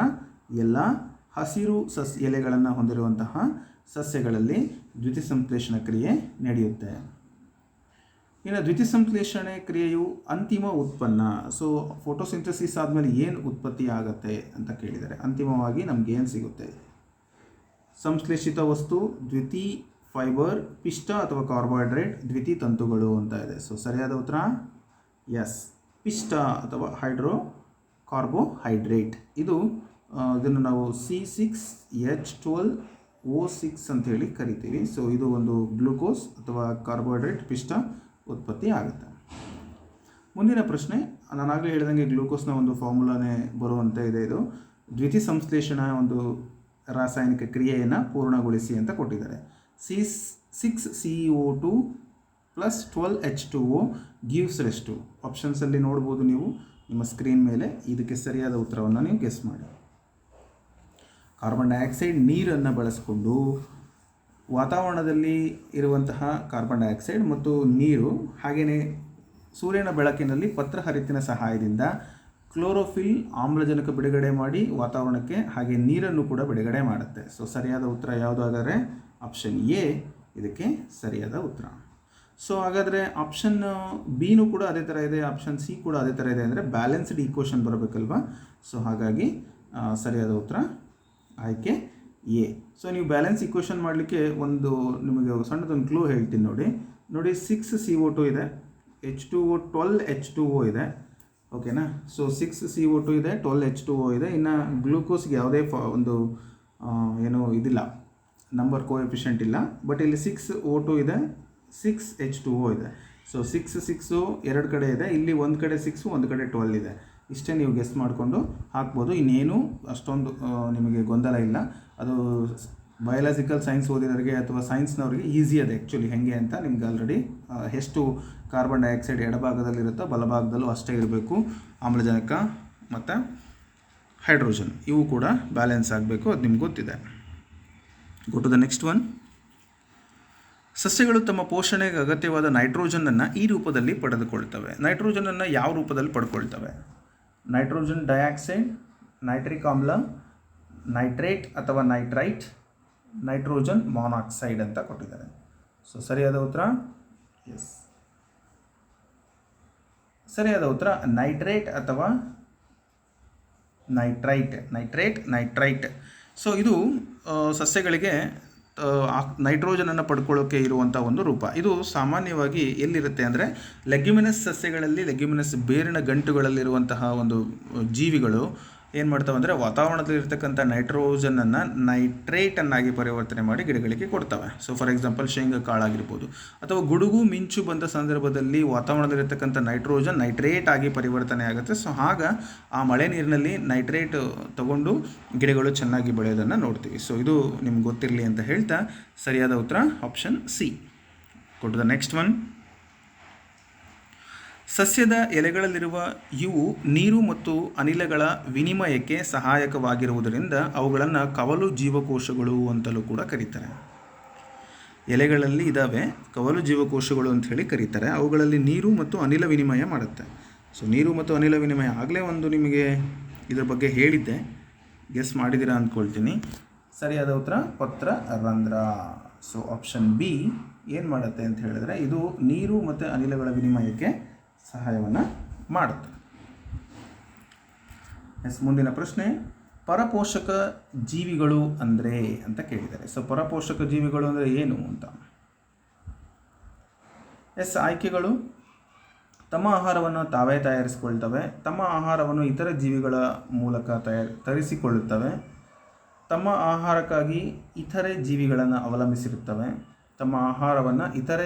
ಎಲ್ಲ ಹಸಿರು ಎಲೆಗಳನ್ನು ಹೊಂದಿರುವಂತಹ ಸಸ್ಯಗಳಲ್ಲಿ ದ್ಯುತಿಸಂಶ್ಲೇಷಣ ಕ್ರಿಯೆ ನಡೆಯುತ್ತೆ. ಇನ್ನು ದ್ಯುತಿಸಂಶ್ಲೇಷಣೆ ಕ್ರಿಯೆಯು ಅಂತಿಮ ಉತ್ಪನ್ನ. ಸೊ ಫೋಟೋಸಿಂಥಸಿಸ್ ಆದಮೇಲೆ ಏನು ಉತ್ಪತ್ತಿ ಆಗುತ್ತೆ ಅಂತ ಕೇಳಿದ್ದಾರೆ. ಅಂತಿಮವಾಗಿ ನಮ್ಗೆ ಏನು ಸಿಗುತ್ತೆ? ಸಂಶ್ಲೇಷಿತ ವಸ್ತು, ದ್ಯುತಿ ಫೈಬರ್, ಪಿಷ್ಟ ಅಥವಾ ಕಾರ್ಬೋಹೈಡ್ರೇಟ್, ದ್ಯುತಿ ತಂತುಗಳು ಅಂತ ಇದೆ. ಸೊ ಸರಿಯಾದ ಉತ್ತರ ಪಿಷ್ಟ ಅಥವಾ ಕಾರ್ಬೋಹೈಡ್ರೇಟ್. ಇದನ್ನು ನಾವು C6H12O6 ಅಂತ ಹೇಳಿ ಕರಿತೀವಿ. ಸೊ ಇದು ಒಂದು ಗ್ಲೂಕೋಸ್ ಅಥವಾ ಕಾರ್ಬೋಹೈಡ್ರೇಟ್ ಪಿಷ್ಟ ಉತ್ಪತ್ತಿ ಆಗುತ್ತೆ. ಮುಂದಿನ ಪ್ರಶ್ನೆ, ನಾನಾಗಲೇ ಹೇಳಿದಂಗೆ ಗ್ಲೂಕೋಸ್ನ ಒಂದು ಫಾರ್ಮುಲಾನೇ ಬರುವಂತೆ ಇದೆ. ಇದು ದ್ಯುತಿಸಂಶ್ಲೇಷಣ ಒಂದು ರಾಸಾಯನಿಕ ಕ್ರಿಯೆಯನ್ನು ಪೂರ್ಣಗೊಳಿಸಿ ಅಂತ ಕೊಟ್ಟಿದ್ದಾರೆ. C6CO2 + 12H2O gives rest. ಆಪ್ಷನ್ಸಲ್ಲಿ ನೋಡ್ಬೋದು ನೀವು ನಿಮ್ಮ ಸ್ಕ್ರೀನ್ ಮೇಲೆ. ಇದಕ್ಕೆ ಸರಿಯಾದ ಉತ್ತರವನ್ನು ನೀವು ಗೆಸ್ ಮಾಡಿ. ಕಾರ್ಬನ್ ಡೈಆಕ್ಸೈಡ್ ನೀರನ್ನು ಬಳಸಿಕೊಂಡು ವಾತಾವರಣದಲ್ಲಿ ಇರುವಂತಹ ಕಾರ್ಬನ್ ಡೈಆಕ್ಸೈಡ್ ಮತ್ತು ನೀರು, ಹಾಗೆಯೇ ಸೂರ್ಯನ ಬೆಳಕಿನಲ್ಲಿ ಪತ್ರಹರಿತಿನ ಸಹಾಯದಿಂದ ಕ್ಲೋರೋಫಿಲ್ ಆಮ್ಲಜನಕ ಬಿಡುಗಡೆ ಮಾಡಿ ವಾತಾವರಣಕ್ಕೆ, ಹಾಗೆ ನೀರನ್ನು ಕೂಡ ಬಿಡುಗಡೆ ಮಾಡುತ್ತೆ. ಸೊ ಸರಿಯಾದ ಉತ್ತರ ಯಾವುದು ಹಾಗಾದರೆ? ಆಪ್ಷನ್ ಎ ಇದಕ್ಕೆ ಸರಿಯಾದ ಉತ್ತರ. ಸೊ ಹಾಗಾದರೆ ಆಪ್ಷನ್ ಬಿನೂ ಕೂಡ ಅದೇ ಥರ ಇದೆ, ಆಪ್ಷನ್ ಸಿ ಕೂಡ ಅದೇ ಥರ ಇದೆ. ಅಂದರೆ ಬ್ಯಾಲೆನ್ಸ್ಡ್ ಈಕ್ವೇಷನ್ ಬರಬೇಕಲ್ವಾ? ಸೊ ಹಾಗಾಗಿ ಸರಿಯಾದ ಉತ್ತರ ಆಯ್ಕೆ ಎ. ಸೊ ನೀವು ಬ್ಯಾಲೆನ್ಸ್ ಈಕ್ವೇಷನ್ ಮಾಡಲಿಕ್ಕೆ ನಿಮಗೆ ಸಣ್ಣದೊಂದು ಕ್ಲೂ ಹೇಳ್ತೀನಿ ನೋಡಿ. 6CO2 ಇದೆ, H2O 12H2O ಇದೆ. ಓಕೆನಾ? ಸೊ 6CO2 ಇದೆ, 12H2O ಇದೆ. ಇನ್ನು ಗ್ಲೂಕೋಸ್ಗೆ ಯಾವುದೇ ಇದಿಲ್ಲ, ನಂಬರ್ ಕೋಎಫಿಷಿಯಂಟ್ ಇಲ್ಲ. ಬಟ್ ಇಲ್ಲಿ 6O2 ಇದೆ, 6H2O ಇದೆ. ಸೊ 6 ಎರಡು ಕಡೆ ಇದೆ, ಇಲ್ಲಿ ಒಂದು ಕಡೆ 6 ಒಂದು ಕಡೆ 12 ಇದೆ. ಇಷ್ಟೇ ನೀವು ಗೆಸ್ ಮಾಡಿಕೊಂಡು ಹಾಕ್ಬೋದು. ಇನ್ನೇನು ಅಷ್ಟೊಂದು ನಿಮಗೆ ಗೊಂದಲ ಇಲ್ಲ. ಅದು ಬಯಾಲಜಿಕಲ್ ಸೈನ್ಸ್ ಓದಿರೋರಿಗೆ ಅಥವಾ ಸೈನ್ಸ್ನವ್ರಿಗೆ ಈಸಿ ಅದು ಆ್ಯಕ್ಚುಲಿ ಹೇಗೆ ಅಂತ ನಿಮ್ಗೆ ಆಲ್ರೆಡಿ ಎಷ್ಟು ಕಾರ್ಬನ್ ಡೈಆಕ್ಸೈಡ್ ಎಡಭಾಗದಲ್ಲಿರುತ್ತೋ ಬಲಭಾಗದಲ್ಲೂ ಅಷ್ಟೇ ಇರಬೇಕು. ಆಮ್ಲಜನಕ ಮತ್ತು ಹೈಡ್ರೋಜನ್ ಇವು ಕೂಡ ಬ್ಯಾಲೆನ್ಸ್ ಆಗಬೇಕು, ಅದು ನಿಮ್ಗೆ ಗೊತ್ತಿದೆ. Go to the next one. ಸಸ್ಯಗಳು ತಮ್ಮ ಪೋಷಣೆಗೆ ಅಗತ್ಯವಾದ ನೈಟ್ರೋಜನನ್ನು ಈ ರೂಪದಲ್ಲಿ ಪಡೆದುಕೊಳ್ತವೆ. ನೈಟ್ರೋಜನನ್ನು ಯಾವ ರೂಪದಲ್ಲಿ ಪಡ್ಕೊಳ್ತವೆ? ನೈಟ್ರೋಜನ್ ಡೈಆಕ್ಸೈಡ್, ನೈಟ್ರಿಕ್ ಆಮ್ಲ, ನೈಟ್ರೇಟ್ ಅಥವಾ ನೈಟ್ರೈಟ್, ನೈಟ್ರೋಜನ್ ಮಾನಾಕ್ಸೈಡ್ ಅಂತ ಕೊಟ್ಟಿದ್ದಾರೆ. ಸೊ ಸರಿಯಾದ ಉತ್ತರ ಸರಿಯಾದ ಉತ್ತರ ನೈಟ್ರೇಟ್ ಅಥವಾ ನೈಟ್ರೈಟ್. ಸೊ ಇದು ಸಸ್ಯಗಳಿಗೆ ನೈಟ್ರೋಜನನ್ನು ಪಡ್ಕೊಳ್ಳೋಕ್ಕೆ ಇರುವಂಥ ಒಂದು ರೂಪ. ಇದು ಸಾಮಾನ್ಯವಾಗಿ ಎಲ್ಲಿರುತ್ತೆ ಅಂದರೆ ಲೆಗ್ಯುಮಿನಸ್ ಸಸ್ಯಗಳಲ್ಲಿ, ಲೆಗ್ಯುಮಿನಸ್ ಬೇರಿನ ಗಂಟುಗಳಲ್ಲಿರುವಂತಹ ಒಂದು ಜೀವಿಗಳು ಏನು ಮಾಡ್ತಾವೆ ಅಂದರೆ ವಾತಾವರಣದಲ್ಲಿರ್ತಕ್ಕಂಥ ನೈಟ್ರೋಜನನ್ನು ನೈಟ್ರೇಟನ್ನಾಗಿ ಪರಿವರ್ತನೆ ಮಾಡಿ ಗಿಡಗಳಿಗೆ ಕೊಡ್ತವೆ. ಸೊ ಫಾರ್ ಎಕ್ಸಾಂಪಲ್ ಶೇಂಗಾ ಕಾಳಾಗಿರ್ಬೋದು, ಅಥವಾ ಗುಡುಗು ಮಿಂಚು ಬಂದ ಸಂದರ್ಭದಲ್ಲಿ ವಾತಾವರಣದಲ್ಲಿರ್ತಕ್ಕಂಥ ನೈಟ್ರೋಜನ್ ನೈಟ್ರೇಟ್ ಆಗಿ ಪರಿವರ್ತನೆ ಆಗುತ್ತೆ. ಸೊ ಆಗ ಆ ಮಳೆ ನೀರಿನಲ್ಲಿ ನೈಟ್ರೇಟ್ ತಗೊಂಡು ಗಿಡಗಳು ಚೆನ್ನಾಗಿ ಬೆಳೆಯೋದನ್ನು ನೋಡ್ತೀವಿ. ಸೊ ಇದು ನಿಮ್ಗೆ ಗೊತ್ತಿರಲಿ ಅಂತ ಹೇಳ್ತಾ ಸರಿಯಾದ ಉತ್ತರ option C. Go to the next one. ಸಸ್ಯದ ಎಲೆಗಳಲ್ಲಿರುವ ಇವು ನೀರು ಮತ್ತು ಅನಿಲಗಳ ವಿನಿಮಯಕ್ಕೆ ಸಹಾಯಕವಾಗಿರುವುದರಿಂದ ಅವುಗಳನ್ನು ಕವಲು ಜೀವಕೋಶಗಳು ಅಂತಲೂ ಕೂಡ ಕರೀತಾರೆ. ಎಲೆಗಳಲ್ಲಿ ಇದ್ದಾವೆ ಕವಲು ಜೀವಕೋಶಗಳು ಅಂತ ಹೇಳಿ ಕರೀತಾರೆ. ಅವುಗಳಲ್ಲಿ ನೀರು ಮತ್ತು ಅನಿಲ ವಿನಿಮಯ ಮಾಡುತ್ತೆ. ಸೊ ನೀರು ಮತ್ತು ಅನಿಲ ವಿನಿಮಯ ಆಗಲೇ ಒಂದು ನಿಮಗೆ ಇದ್ರ ಬಗ್ಗೆ ಹೇಳಿದ್ದೆ, ಗೆಸ್ ಮಾಡಿದ್ದೀರಾ ಅಂದ್ಕೊಳ್ತೀನಿ. ಸರಿಯಾದ ಉತ್ತರ ಪತ್ರರಂಧ್ರ. ಸೊ ಆಪ್ಷನ್ ಬಿ ಏನು ಮಾಡುತ್ತೆ ಅಂತ ಹೇಳಿದ್ರೆ ಇದು ನೀರು ಮತ್ತು ಅನಿಲಗಳ ವಿನಿಮಯಕ್ಕೆ ಸಹಾಯವನ್ನು ಮಾಡುತ್ತೆ. ಮುಂದಿನ ಪ್ರಶ್ನೆ, ಪರಪೋಷಕ ಜೀವಿಗಳು ಅಂದರೆ ಅಂತ ಕೇಳಿದ್ದಾರೆ. ಸೊ ಪರಪೋಷಕ ಜೀವಿಗಳು ಅಂದರೆ ಏನು ಅಂತ. ಆಯ್ಕೆಗಳು: ತಮ್ಮ ಆಹಾರವನ್ನು ತಾವೇ ತಯಾರಿಸಿಕೊಳ್ತವೆ, ತಮ್ಮ ಆಹಾರವನ್ನು ಇತರ ಜೀವಿಗಳ ಮೂಲಕ ತರಿಸಿಕೊಳ್ಳುತ್ತವೆ, ತಮ್ಮ ಆಹಾರಕ್ಕಾಗಿ ಇತರೆ ಜೀವಿಗಳನ್ನು ಅವಲಂಬಿಸಿರುತ್ತವೆ, ತಮ್ಮ ಆಹಾರವನ್ನು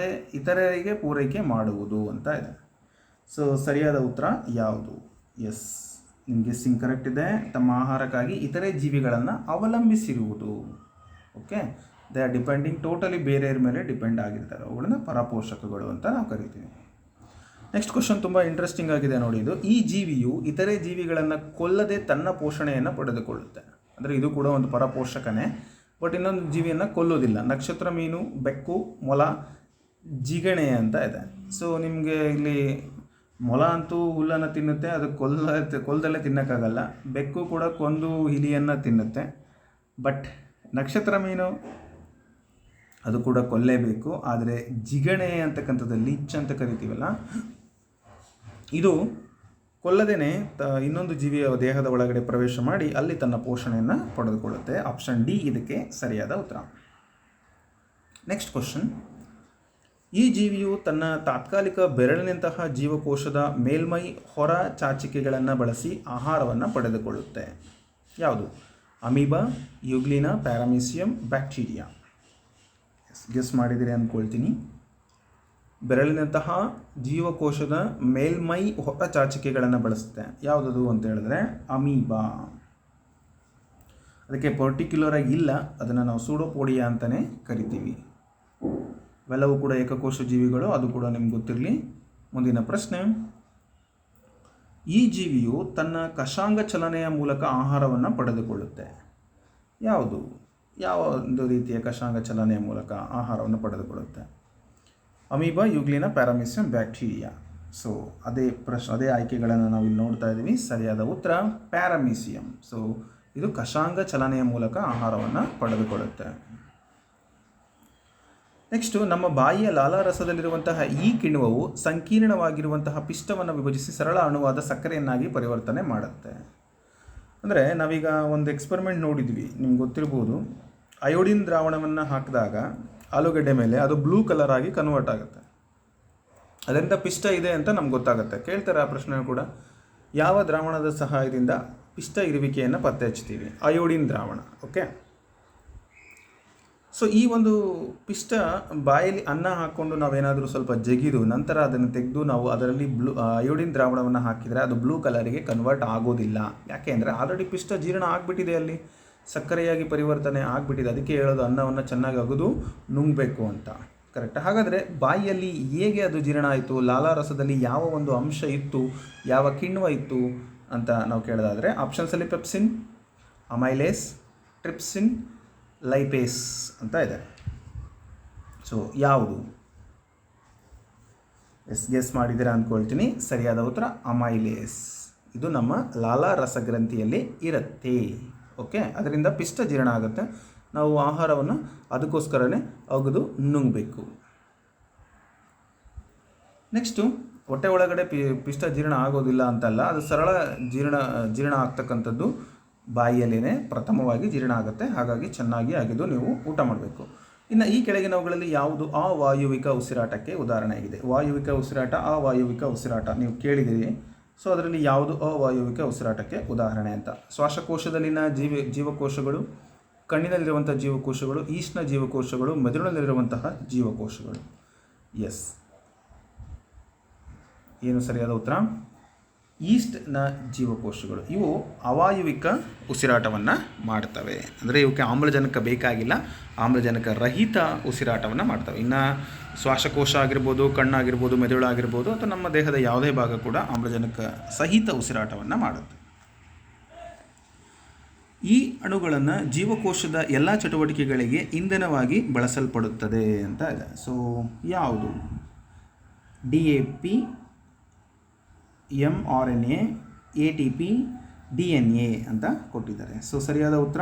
ಇತರರಿಗೆ ಪೂರೈಕೆ ಮಾಡುವುದು ಅಂತ ಇದೆ. ಸೊ ಸರಿಯಾದ ಉತ್ತರ ಯಾವುದು? ನಿಮಗೆ ಗೆಸ್ಸಿಂಗ್ ಕರೆಕ್ಟ್ ಇದೆ. ತಮ್ಮ ಆಹಾರಕ್ಕಾಗಿ ಇತರೆ ಜೀವಿಗಳನ್ನು ಅವಲಂಬಿಸಿರುವುದು. Okay, they are depending, totally ಬೇರೆಯವ್ರ ಮೇಲೆ ಡಿಪೆಂಡ್ ಆಗಿರ್ತಾರೆ. ಅವುಗಳನ್ನು ಪರಪೋಷಕಗಳು ಅಂತ ನಾವು ಕರಿತೀವಿ. ನೆಕ್ಸ್ಟ್ ಕ್ವಶನ್ ತುಂಬ ಇಂಟ್ರೆಸ್ಟಿಂಗ್ ಆಗಿದೆ ನೋಡಿ. ಇದು ಈ ಜೀವಿಯು ಇತರೆ ಜೀವಿಗಳನ್ನು ಕೊಲ್ಲದೆ ತನ್ನ ಪೋಷಣೆಯನ್ನು ಪಡೆದುಕೊಳ್ಳುತ್ತೆ. ಅಂದರೆ ಇದು ಕೂಡ ಒಂದು ಪರಪೋಷಕನೇ, ಬಟ್ ಇನ್ನೊಂದು ಜೀವಿಯನ್ನು ಕೊಲ್ಲೋದಿಲ್ಲ. ನಕ್ಷತ್ರ ಮೀನು, ಬೆಕ್ಕು, ಮೊಲ, ಜಿಗಣೆ ಅಂತ ಇದೆ. ಸೊ ನಿಮಗೆ ಇಲ್ಲಿ ಮೊಲ ಅಂತೂ ಹುಲ್ಲನ್ನು ತಿನ್ನುತ್ತೆ, ಅದು ಕೊಲ್ಲದಲ್ಲೇ ತಿನ್ನೋಕ್ಕಾಗಲ್ಲ. ಬೆಕ್ಕು ಕೂಡ ಕೊಂದು ಇಲಿಯನ್ನು ತಿನ್ನುತ್ತೆ. ಬಟ್ ನಕ್ಷತ್ರ ಮೀನು ಅದು ಕೂಡ ಕೊಲ್ಲೇಬೇಕು. ಆದರೆ ಜಿಗಣೆ ಅಂತಕ್ಕಂಥದ್ದು ಲೀಚ್ ಅಂತ ಕರಿತೀವಲ್ಲ, ಇದು ಕೊಲ್ಲದೇನೆ ಇನ್ನೊಂದು ಜೀವಿಯ ದೇಹದ ಒಳಗಡೆ ಪ್ರವೇಶ ಮಾಡಿ ಅಲ್ಲಿ ತನ್ನ ಪೋಷಣೆಯನ್ನು ಪಡೆದುಕೊಳ್ಳುತ್ತೆ. ಆಪ್ಷನ್ ಡಿ ಇದಕ್ಕೆ ಸರಿಯಾದ ಉತ್ತರ. ನೆಕ್ಸ್ಟ್ ಕ್ವಶನ್, ಈ ಜೀವಿಯು ತನ್ನ ತಾತ್ಕಾಲಿಕ ಬೆರಳಿನಂತಹ ಜೀವಕೋಶದ ಮೇಲ್ಮೈ ಹೊರ ಚಾಚಿಕೆಗಳನ್ನು ಬಳಸಿ ಆಹಾರವನ್ನು ಪಡೆದುಕೊಳ್ಳುತ್ತೆ. ಯಾವುದು? Amoeba, euglena, paramecium, bacteria. Guess ಮಾಡಿದಿರಿ ಅಂದ್ಕೊಳ್ತೀನಿ. ಬೆರಳಿನಂತಹ ಜೀವಕೋಶದ ಮೇಲ್ಮೈ ಹೊರ ಚಾಚಿಕೆಗಳನ್ನು ಬಳಸುತ್ತೆ. ಯಾವುದದು ಅಂತ ಹೇಳಿದ್ರೆ ಅಮೀಬಾ. ಅದಕ್ಕೆ ಪರ್ಟಿಕ್ಯುಲರ್ ಆಗಿ ಇಲ್ಲ, ಅದನ್ನು ನಾವು ಸೂಡೋಪೋಡಿಯಾ ಅಂತಲೇ ಕರಿತೀವಿ. ಇವೆಲ್ಲವೂ ಕೂಡ ಏಕಕೋಶ ಜೀವಿಗಳು, ಅದು ಕೂಡ ನಿಮ್ಗೆ ಗೊತ್ತಿರಲಿ. ಮುಂದಿನ ಪ್ರಶ್ನೆ, ಈ ಜೀವಿಯು ತನ್ನ ಕಷಾಂಗ ಚಲನೆಯ ಮೂಲಕ ಆಹಾರವನ್ನು ಪಡೆದುಕೊಳ್ಳುತ್ತೆ. ಯಾವುದು? ಯಾವ ಒಂದು ರೀತಿಯ ಕಷಾಂಗ ಚಲನೆಯ ಮೂಲಕ ಆಹಾರವನ್ನು ಪಡೆದುಕೊಳ್ಳುತ್ತೆ? Amoeba, euglena, paramecium, bacteria. So ಅದೇ ಆಯ್ಕೆಗಳನ್ನು ನಾವು ಇಲ್ಲಿ ನೋಡ್ತಾ ಇದ್ದೀವಿ. ಸರಿಯಾದ ಉತ್ತರ ಪ್ಯಾರಾಮೀಸಿಯಂ. ಸೊ ಇದು ಕಷಾಂಗ ಚಲನೆಯ ಮೂಲಕ ಆಹಾರವನ್ನು ಪಡೆದುಕೊಳ್ಳುತ್ತೆ. ನೆಕ್ಸ್ಟು, ನಮ್ಮ ಬಾಯಿಯ ಲಾಲಾರಸದಲ್ಲಿರುವಂತಹ ಈ ಕಿಣ್ವವು ಸಂಕೀರ್ಣವಾಗಿರುವಂತಹ ಪಿಷ್ಟವನ್ನು ವಿಭಜಿಸಿ ಸರಳ ಅಣುವಾದ ಸಕ್ಕರೆಯನ್ನಾಗಿ ಪರಿವರ್ತನೆ ಮಾಡುತ್ತೆ. ಅಂದರೆ ನಾವೀಗ ಒಂದು ಎಕ್ಸ್ಪೆರಿಮೆಂಟ್ ನೋಡಿದ್ವಿ, ನಿಮ್ಗೆ ಗೊತ್ತಿರ್ಬೋದು. ಅಯೋಡಿನ್ ದ್ರಾವಣವನ್ನು ಹಾಕಿದಾಗ ಆಲೂಗಡ್ಡೆ ಮೇಲೆ ಅದು ಬ್ಲೂ ಕಲರ್ ಆಗಿ ಕನ್ವರ್ಟ್ ಆಗುತ್ತೆ. ಅದರಿಂದ ಪಿಷ್ಟ ಇದೆ ಅಂತ ನಮ್ಗೆ ಗೊತ್ತಾಗುತ್ತೆ. ಕೇಳ್ತಾರೆ ಆ ಪ್ರಶ್ನೆ ಕೂಡ, ಯಾವ ದ್ರಾವಣದ ಸಹಾಯದಿಂದ ಪಿಷ್ಟ ಇರುವಿಕೆಯನ್ನು ಪತ್ತೆ ಹಚ್ತೀವಿ? ಅಯೋಡಿನ್ ದ್ರಾವಣ. ಓಕೆ, ಸೊ ಈ ಒಂದು ಪಿಷ್ಟ ಬಾಯಲ್ಲಿ ಅನ್ನ ಹಾಕ್ಕೊಂಡು ನಾವೇನಾದರೂ ಸ್ವಲ್ಪ ಜಗಿದು ನಂತರ ಅದನ್ನು ತೆಗೆದು ನಾವು ಅದರಲ್ಲಿ ಅಯೋಡಿನ್ ದ್ರಾವಣವನ್ನು ಹಾಕಿದರೆ ಅದು ಬ್ಲೂ ಕಲರಿಗೆ ಕನ್ವರ್ಟ್ ಆಗೋದಿಲ್ಲ. ಯಾಕೆ ಅಂದರೆ ಆಲ್ರೆಡಿ ಪಿಷ್ಟ ಜೀರ್ಣ ಆಗಿಬಿಟ್ಟಿದೆ, ಅಲ್ಲಿ ಸಕ್ಕರೆಯಾಗಿ ಪರಿವರ್ತನೆ ಆಗಿಬಿಟ್ಟಿದೆ. ಅದಕ್ಕೆ ಹೇಳೋದು ಅನ್ನವನ್ನು ಚೆನ್ನಾಗಿ ಅಗದು ನುಂಗಬೇಕು ಅಂತ. ಕರೆಕ್ಟ್. ಹಾಗಾದರೆ ಬಾಯಿಯಲ್ಲಿ ಹೇಗೆ ಅದು ಜೀರ್ಣ ಆಯಿತು, ಲಾಲಾರಸದಲ್ಲಿ ಯಾವ ಒಂದು ಅಂಶ ಇತ್ತು, ಯಾವ ಕಿಣ್ವ ಇತ್ತು ಅಂತ ನಾವು ಕೇಳೋದಾದರೆ ಆಪ್ಷನ್ಸಲ್ಲಿ ಪೆಪ್ಸಿನ್, ಅಮೈಲೇಸ್, ಟ್ರಿಪ್ಸಿನ್, ಲೈಪೇಸ್ ಅಂತ ಇದೆ. ಸೊ ಯಾವುದು ಗೆಸ್ ಮಾಡಿದ್ದೀರಾ ಅಂದ್ಕೊಳ್ತೀನಿ. ಸರಿಯಾದ ಉತ್ತರ ಅಮೈಲೇಸ್. ಇದು ನಮ್ಮ ಲಾಲಾರಸ ಗ್ರಂಥಿಯಲ್ಲಿ ಇರುತ್ತೆ. ಓಕೆ, ಅದರಿಂದ ಪಿಷ್ಟ ಜೀರ್ಣ ಆಗುತ್ತೆ. ನಾವು ಆಹಾರವನ್ನು ಅದಕ್ಕೋಸ್ಕರನೇ ಅಗದು ನುಂಗಬೇಕು. ನೆಕ್ಸ್ಟು ಹೊಟ್ಟೆ ಒಳಗಡೆ ಪಿಷ್ಟ ಜೀರ್ಣ ಆಗೋದಿಲ್ಲ ಅಂತಲ್ಲ, ಅದು ಸರಳ ಜೀರ್ಣ ಆಗ್ತಕ್ಕಂಥದ್ದು ಬಾಯಿಯಲ್ಲೇ ಪ್ರಥಮವಾಗಿ ಜೀರ್ಣ ಆಗುತ್ತೆ. ಹಾಗಾಗಿ ಚೆನ್ನಾಗಿ ಅಗೆದು ನೀವು ಊಟ ಮಾಡಬೇಕು. ಇನ್ನು ಈ ಕೆಳಗಿನವುಗಳಲ್ಲಿ ಯಾವುದು ಅವಾಯುವಿಕ ಉಸಿರಾಟಕ್ಕೆ ಉದಾಹರಣೆಯಾಗಿದೆ? ವಾಯುವಿಕ ಉಸಿರಾಟ, ಅವಾಯುವಿಕ ಉಸಿರಾಟ ನೀವು ಕೇಳಿದಿರಿ. ಸೊ ಅದರಲ್ಲಿ ಯಾವುದು ಅವಾಯುವಿಕ ಉಸಿರಾಟಕ್ಕೆ ಉದಾಹರಣೆ ಅಂತ? ಶ್ವಾಸಕೋಶದಲ್ಲಿನ ಜೀವಕೋಶಗಳು, ಕಣ್ಣಿನಲ್ಲಿರುವಂಥ ಜೀವಕೋಶಗಳು, ಈಸ್ಟ್ನ ಜೀವಕೋಶಗಳು, ಮೆದುಳಿನಲ್ಲಿರುವಂತಹ ಜೀವಕೋಶಗಳು. ಎಸ್, ಏನು ಸರಿಯಾದ ಉತ್ತರ? ಈಸ್ಟ್ನ ಜೀವಕೋಶಗಳು. ಇವು ಅವಾಯುವಿಕ ಉಸಿರಾಟವನ್ನು ಮಾಡ್ತವೆ. ಅಂದರೆ ಇವಕ್ಕೆ ಆಮ್ಲಜನಕ ಬೇಕಾಗಿಲ್ಲ, ಆಮ್ಲಜನಕ ರಹಿತ ಉಸಿರಾಟವನ್ನು ಮಾಡ್ತವೆ. ಇನ್ನು ಶ್ವಾಸಕೋಶ ಆಗಿರ್ಬೋದು, ಕಣ್ಣಾಗಿರ್ಬೋದು, ಮೆದುಳಾಗಿರ್ಬೋದು ಅಥವಾ ನಮ್ಮ ದೇಹದ ಯಾವುದೇ ಭಾಗ ಕೂಡ ಆಮ್ಲಜನಕ ಸಹಿತ ಉಸಿರಾಟವನ್ನು ಮಾಡುತ್ತೆ. ಈ ಅಣುಗಳನ್ನು ಜೀವಕೋಶದ ಎಲ್ಲ ಚಟುವಟಿಕೆಗಳಿಗೆ ಇಂಧನವಾಗಿ ಬಳಸಲ್ಪಡುತ್ತದೆ ಅಂತ ಇದೆ. ಸೊ ಯಾವುದು? DAP, mRNA, ATP, DNA ಅಂತ ಕೊಟ್ಟಿದ್ದಾರೆ. ಸೊ ಸರಿಯಾದ ಉತ್ತರ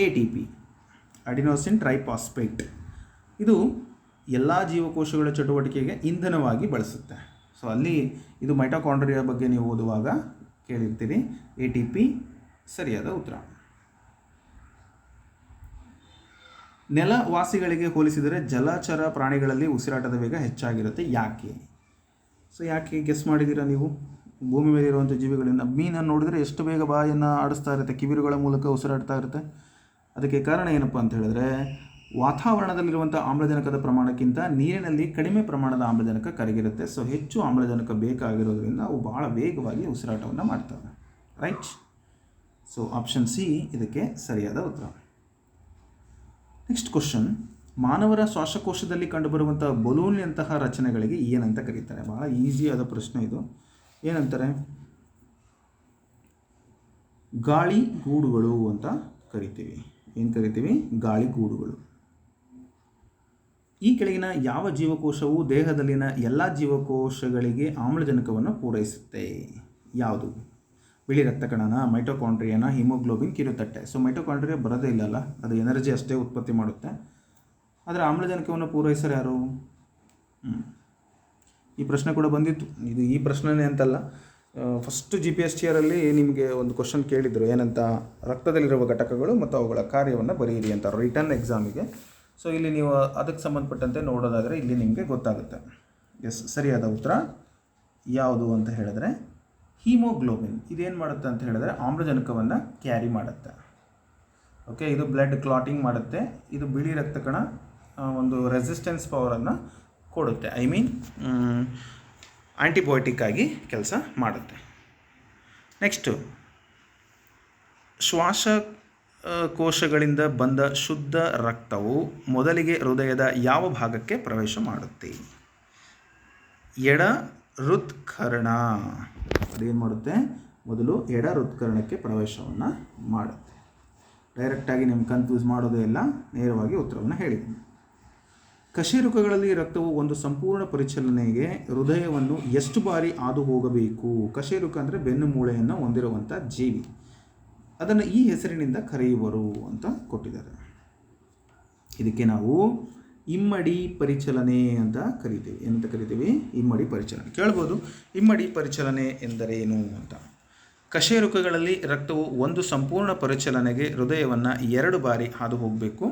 ATP, ಅಡಿನೋಸಿನ್ ಟ್ರೈಫಾಸ್ಫೇಟ್. ಇದು ಎಲ್ಲ ಜೀವಕೋಶಗಳ ಚಟುವಟಿಕೆಗೆ ಇಂಧನವಾಗಿ ಬಳಸುತ್ತೆ. ಸೊ ಅಲ್ಲಿ ಇದು ಮೈಟೊಕಾಂಡ್ರಿಯಾ ಬಗ್ಗೆ ನೀವು ಓದುವಾಗ ಕೇಳಿರ್ತೀರಿ. ATP ಸರಿಯಾದ ಉತ್ತರ. ನೆಲವಾಸಿಗಳಿಗೆ ಹೋಲಿಸಿದರೆ ಜಲಚರ ಪ್ರಾಣಿಗಳಲ್ಲಿ ಉಸಿರಾಟದ ವೇಗ ಹೆಚ್ಚಾಗಿರುತ್ತೆ. ಯಾಕೆ? ಸೊ ಯಾಕೆ ಗೆಸ್ ಮಾಡಿದ್ದೀರಾ ನೀವು? ಭೂಮಿ ಮೇಲೆ ಇರುವಂಥ ಜೀವಿಗಳಿಂದ ಮೀನನ್ನು ನೋಡಿದರೆ ಎಷ್ಟು ಬೇಗ ಬಾಯನ್ನು ಆಡಿಸ್ತಾ ಇರುತ್ತೆ, ಕಿವಿರುಗಳ ಮೂಲಕ ಉಸಿರಾಡ್ತಾ ಇರುತ್ತೆ. ಅದಕ್ಕೆ ಕಾರಣ ಏನಪ್ಪ ಅಂತ ಹೇಳಿದ್ರೆ, ವಾತಾವರಣದಲ್ಲಿರುವಂಥ ಆಮ್ಲಜನಕದ ಪ್ರಮಾಣಕ್ಕಿಂತ ನೀರಿನಲ್ಲಿ ಕಡಿಮೆ ಪ್ರಮಾಣದ ಆಮ್ಲಜನಕ ಕರಗಿರುತ್ತೆ. ಸೊ ಹೆಚ್ಚು ಆಮ್ಲಜನಕ ಬೇಕಾಗಿರೋದ್ರಿಂದ ಅವು ಬಹಳ ವೇಗವಾಗಿ ಉಸಿರಾಟವನ್ನು ಮಾಡ್ತವೆ. ರೈಟ್. ಸೊ ಆಪ್ಷನ್ ಸಿ ಇದಕ್ಕೆ ಸರಿಯಾದ ಉತ್ತರ. ನೆಕ್ಸ್ಟ್ ಕ್ವಶನ್, ಮಾನವರ ಶ್ವಾಸಕೋಶದಲ್ಲಿ ಕಂಡುಬರುವಂಥ ಬಲೂನಿನಂತಹ ರಚನೆಗಳಿಗೆ ಏನಂತ ಕರೀತಾರೆ? ಬಹಳ ಈಸಿಯಾದ ಪ್ರಶ್ನೆ ಇದು. ಏನಂತಾರೆ? ಗಾಳಿಗೂಡುಗಳು ಅಂತ ಕರಿತೀವಿ. ಏನು ಕರಿತೀವಿ? ಗಾಳಿಗೂಡುಗಳು. ಈ ಕೆಳಗಿನ ಯಾವ ಜೀವಕೋಶವು ದೇಹದಲ್ಲಿನ ಎಲ್ಲ ಜೀವಕೋಶಗಳಿಗೆ ಆಮ್ಲಜನಕವನ್ನು ಪೂರೈಸುತ್ತೆ? ಯಾವುದು? ಬಿಳಿ ರಕ್ತ ಕಣನ, ಮೈಟೊಕಾಂಡ್ರಿಯಾನ, ಹಿಮೋಗ್ಲೋಬಿನ್, ಕಿರುತಟ್ಟೆ. ಸೊ ಮೈಟೊಕಾಂಡ್ರಿಯಾ ಬರೋದೇ ಇಲ್ಲಲ್ಲ, ಅದು ಎನರ್ಜಿ ಅಷ್ಟೇ ಉತ್ಪತ್ತಿ ಮಾಡುತ್ತೆ. ಆದರೆ ಆಮ್ಲಜನಕವನ್ನು ಪೂರೈಸೋರು ಯಾರು? ಈ ಪ್ರಶ್ನೆ ಕೂಡ ಬಂದಿತ್ತು. ಇದು ಈ ಪ್ರಶ್ನೆನೇ ಅಂತಲ್ಲ, ಫಸ್ಟ್ GPSTರಲ್ಲಿ ನಿಮಗೆ ಒಂದು ಕ್ವಶನ್ ಕೇಳಿದರು. ಏನಂತ? ರಕ್ತದಲ್ಲಿರುವ ಘಟಕಗಳು ಮತ್ತು ಅವುಗಳ ಕಾರ್ಯವನ್ನು ಬರೆಯಿರಿ ಅಂತ, ರಿಟರ್ನ್ ಎಕ್ಸಾಮಿಗೆ. ಸೊ ಇಲ್ಲಿ ನೀವು ಅದಕ್ಕೆ ಸಂಬಂಧಪಟ್ಟಂತೆ ನೋಡೋದಾದರೆ ಇಲ್ಲಿ ನಿಮಗೆ ಗೊತ್ತಾಗುತ್ತೆ. ಎಸ್, ಸರಿಯಾದ ಉತ್ತರ ಯಾವುದು ಅಂತ ಹೇಳಿದ್ರೆ ಹಿಮೋಗ್ಲೋಬಿನ್. ಇದೇನು ಮಾಡುತ್ತೆ ಅಂತ ಹೇಳಿದ್ರೆ ಆಮ್ಲಜನಕವನ್ನು ಕ್ಯಾರಿ ಮಾಡುತ್ತೆ. ಓಕೆ, ಇದು ಬ್ಲಡ್ ಕ್ಲಾಟಿಂಗ್ ಮಾಡುತ್ತೆ. ಇದು ಬಿಳಿ ರಕ್ತ ಕಣ ಒಂದು ರೆಸಿಸ್ಟೆನ್ಸ್ ಪವರನ್ನು ಕೊಡುತ್ತೆ. ಐ ಮೀನ್ ಆಂಟಿಬಯೋಟಿಕ್ ಆಗಿ ಕೆಲಸ ಮಾಡುತ್ತೆ. ನೆಕ್ಸ್ಟು, ಶ್ವಾಸಕೋಶಗಳಿಂದ ಬಂದ ಶುದ್ಧ ರಕ್ತವು ಮೊದಲಿಗೆ ಹೃದಯದ ಯಾವ ಭಾಗಕ್ಕೆ ಪ್ರವೇಶ ಮಾಡುತ್ತೆ? ಎಡ ಹೃತ್ಕರ್ಣ. ಅದೇನು ಮಾಡುತ್ತೆ? ಮೊದಲು ಎಡ ಹೃತ್ಕರ್ಣಕ್ಕೆ ಪ್ರವೇಶವನ್ನು ಮಾಡುತ್ತೆ. ಡೈರೆಕ್ಟಾಗಿ ನಿಮ್ಗೆ ಕನ್ಫ್ಯೂಸ್ ಮಾಡೋದೇ ಇಲ್ಲ, ನೇರವಾಗಿ ಉತ್ತರವನ್ನು ಹೇಳಿದ್ದೀನಿ. ಕಶೇರುಕಗಳಲ್ಲಿ ರಕ್ತವು ಒಂದು ಸಂಪೂರ್ಣ ಪರಿಚಲನೆಗೆ ಹೃದಯವನ್ನು ಎಷ್ಟು ಬಾರಿ ಹಾದು ಹೋಗಬೇಕು? ಕಶೇರುಕ ಅಂದರೆ ಬೆನ್ನು ಮೂಳೆಯನ್ನು ಹೊಂದಿರುವಂಥ ಜೀವಿ. ಅದನ್ನು ಈ ಹೆಸರಿನಿಂದ ಕರೆಯುವರು ಅಂತ ಕೊಟ್ಟಿದ್ದಾರೆ. ಇದಕ್ಕೆ ನಾವು ಇಮ್ಮಡಿ ಪರಿಚಲನೆ ಅಂತ ಕರಿತೀವಿ. ಏನಂತ ಕರಿತೀವಿ? ಇಮ್ಮಡಿ ಪರಿಚಲನೆ. ಕೇಳ್ಬೋದು, ಇಮ್ಮಡಿ ಪರಿಚಲನೆ ಎಂದರೇನು ಅಂತ. ಕಶೇರುಕಗಳಲ್ಲಿ ರಕ್ತವು ಒಂದು ಸಂಪೂರ್ಣ ಪರಿಚಲನೆಗೆ ಹೃದಯವನ್ನು 2 ಬಾರಿ ಹಾದು ಹೋಗಬೇಕು.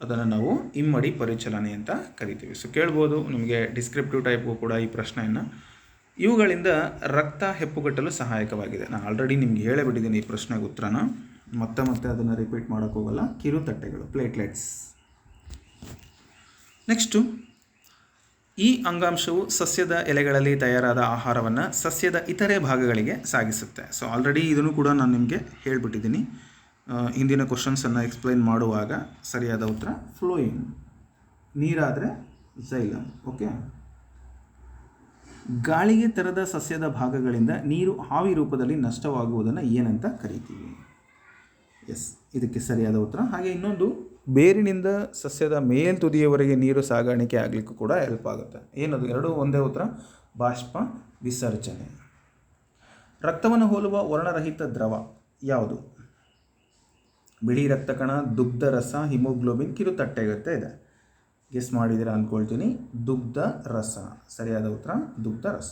ಅದನ್ನು ನಾವು ಇಮ್ಮಡಿ ಪರಿಚಲನೆ ಅಂತ ಕರಿತೀವಿ. ಸೊ ಕೇಳ್ಬೋದು, ನಿಮಗೆ ಡಿಸ್ಕ್ರಿಪ್ಟಿವ್ ಟೈಪು ಕೂಡ ಈ ಪ್ರಶ್ನೆಯನ್ನು. ಇವುಗಳಿಂದ ರಕ್ತ ಹೆಪ್ಪುಗಟ್ಟಲು ಸಹಾಯಕವಾಗಿದೆ. ನಾನು ಆಲ್ರೆಡಿ ನಿಮ್ಗೆ ಹೇಳೇ ಬಿಟ್ಟಿದ್ದೀನಿ ಈ ಪ್ರಶ್ನೆಗೆ ಉತ್ತರನ. ಮತ್ತೆ ಅದನ್ನು ರಿಪೀಟ್ ಮಾಡೋಕ್ಕೋಗಲ್ಲ. ಕಿರುತಟ್ಟೆಗಳು, ಪ್ಲೇಟ್ಲೆಟ್ಸ್. ನೆಕ್ಸ್ಟು, ಈ ಅಂಗಾಂಶವು ಸಸ್ಯದ ಎಲೆಗಳಲ್ಲಿ ತಯಾರಾದ ಆಹಾರವನ್ನು ಸಸ್ಯದ ಇತರೆ ಭಾಗಗಳಿಗೆ ಸಾಗಿಸುತ್ತೆ. ಸೊ ಆಲ್ರೆಡಿ ಇದನ್ನು ಕೂಡ ನಾನು ನಿಮಗೆ ಹೇಳಿಬಿಟ್ಟಿದ್ದೀನಿ ಹಿಂದಿನ ಕ್ವಶನ್ಸನ್ನು ಎಕ್ಸ್ಪ್ಲೈನ್ ಮಾಡುವಾಗ. ಸರಿಯಾದ ಉತ್ತರ ಫ್ಲೋಯಿಮ್. ನೀರಾದರೆ ಝೈಲಮ್. ಓಕೆ. ಗಾಳಿಗೆ ತೆರೆದ ಸಸ್ಯದ ಭಾಗಗಳಿಂದ ನೀರು ಆವಿ ರೂಪದಲ್ಲಿ ನಷ್ಟವಾಗುವುದನ್ನು ಏನಂತ ಕರಿತೀವಿ? ಎಸ್, ಇದಕ್ಕೆ ಸರಿಯಾದ ಉತ್ತರ. ಹಾಗೆ ಇನ್ನೊಂದು, ಬೇರಿನಿಂದ ಸಸ್ಯದ ಮೇಲ್ತುದಿಯವರೆಗೆ ನೀರು ಸಾಗಾಣಿಕೆ ಆಗಲಿಕ್ಕೂ ಕೂಡ ಹೆಲ್ಪ್ ಆಗುತ್ತೆ. ಏನದು? ಎರಡೂ ಒಂದೇ ಉತ್ತರ, ಬಾಷ್ಪ ವಿಸರ್ಜನೆ. ರಕ್ತವನ್ನು ಹೋಲುವ ವರ್ಣರಹಿತ ದ್ರವ ಯಾವುದು? ಬಿಳಿ ರಕ್ತ ಕಣ, ದುಗ್ಧ ರಸ, ಹಿಮೋಗ್ಲೋಬಿನ್, ಕಿರುತಟ್ಟೆಗತ್ತೆ ಇದೆ. ಗೆಸ್ ಮಾಡಿದ್ದೀರಾ ಅಂದ್ಕೊಳ್ತೀನಿ. ದುಗ್ಧ ರಸ. ಸರಿಯಾದ ಉತ್ತರ ದುಗ್ಧ ರಸ.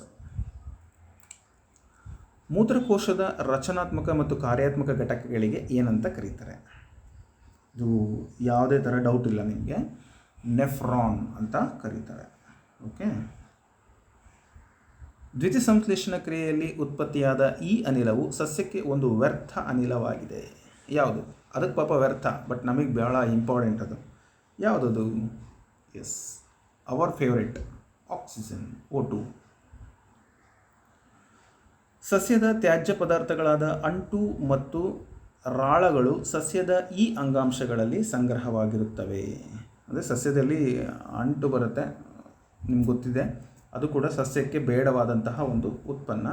ಮೂತ್ರಕೋಶದ ರಚನಾತ್ಮಕ ಮತ್ತು ಕಾರ್ಯಾತ್ಮಕ ಘಟಕಗಳಿಗೆ ಏನಂತ ಕರೀತಾರೆ? ಇದು ಯಾವುದೇ ಥರ ಡೌಟ್ ಇಲ್ಲ ನಿಮಗೆ, ನೆಫ್ರಾನ್ ಅಂತ ಕರೀತಾರೆ. ಓಕೆ. ದ್ವಿತೀಯ ಸಂಶ್ಲೇಷಣ ಕ್ರಿಯೆಯಲ್ಲಿ ಉತ್ಪತ್ತಿಯಾದ ಈ ಅನಿಲವು ಸಸ್ಯಕ್ಕೆ ಒಂದು ವ್ಯರ್ಥ ಅನಿಲವಾಗಿದೆ. ಯಾವುದು? ಅದಕ್ಕೆ ಪಾಪ ವ್ಯರ್ಥ, ಬಟ್ ನಮಗೆ ಭಾಳ ಇಂಪಾರ್ಟೆಂಟ್ ಅದು. ಯಾವುದದು? Yes, our favourite, oxygen, O2. ಸಸ್ಯದ ತ್ಯಾಜ್ಯ ಪದಾರ್ಥಗಳಾದ ಅಂಟು ಮತ್ತು ರಾಳಗಳು ಸಸ್ಯದ ಈ ಅಂಗಾಂಶಗಳಲ್ಲಿ ಸಂಗ್ರಹವಾಗಿರುತ್ತವೆ. ಅಂದರೆ ಸಸ್ಯದಲ್ಲಿ ಅಂಟು ಬರುತ್ತೆ, ನಿಮ್ಗೆ ಗೊತ್ತಿದೆ, ಅದು ಕೂಡ ಸಸ್ಯಕ್ಕೆ ಬೇಡವಾದಂತಹ ಒಂದು ಉತ್ಪನ್ನ,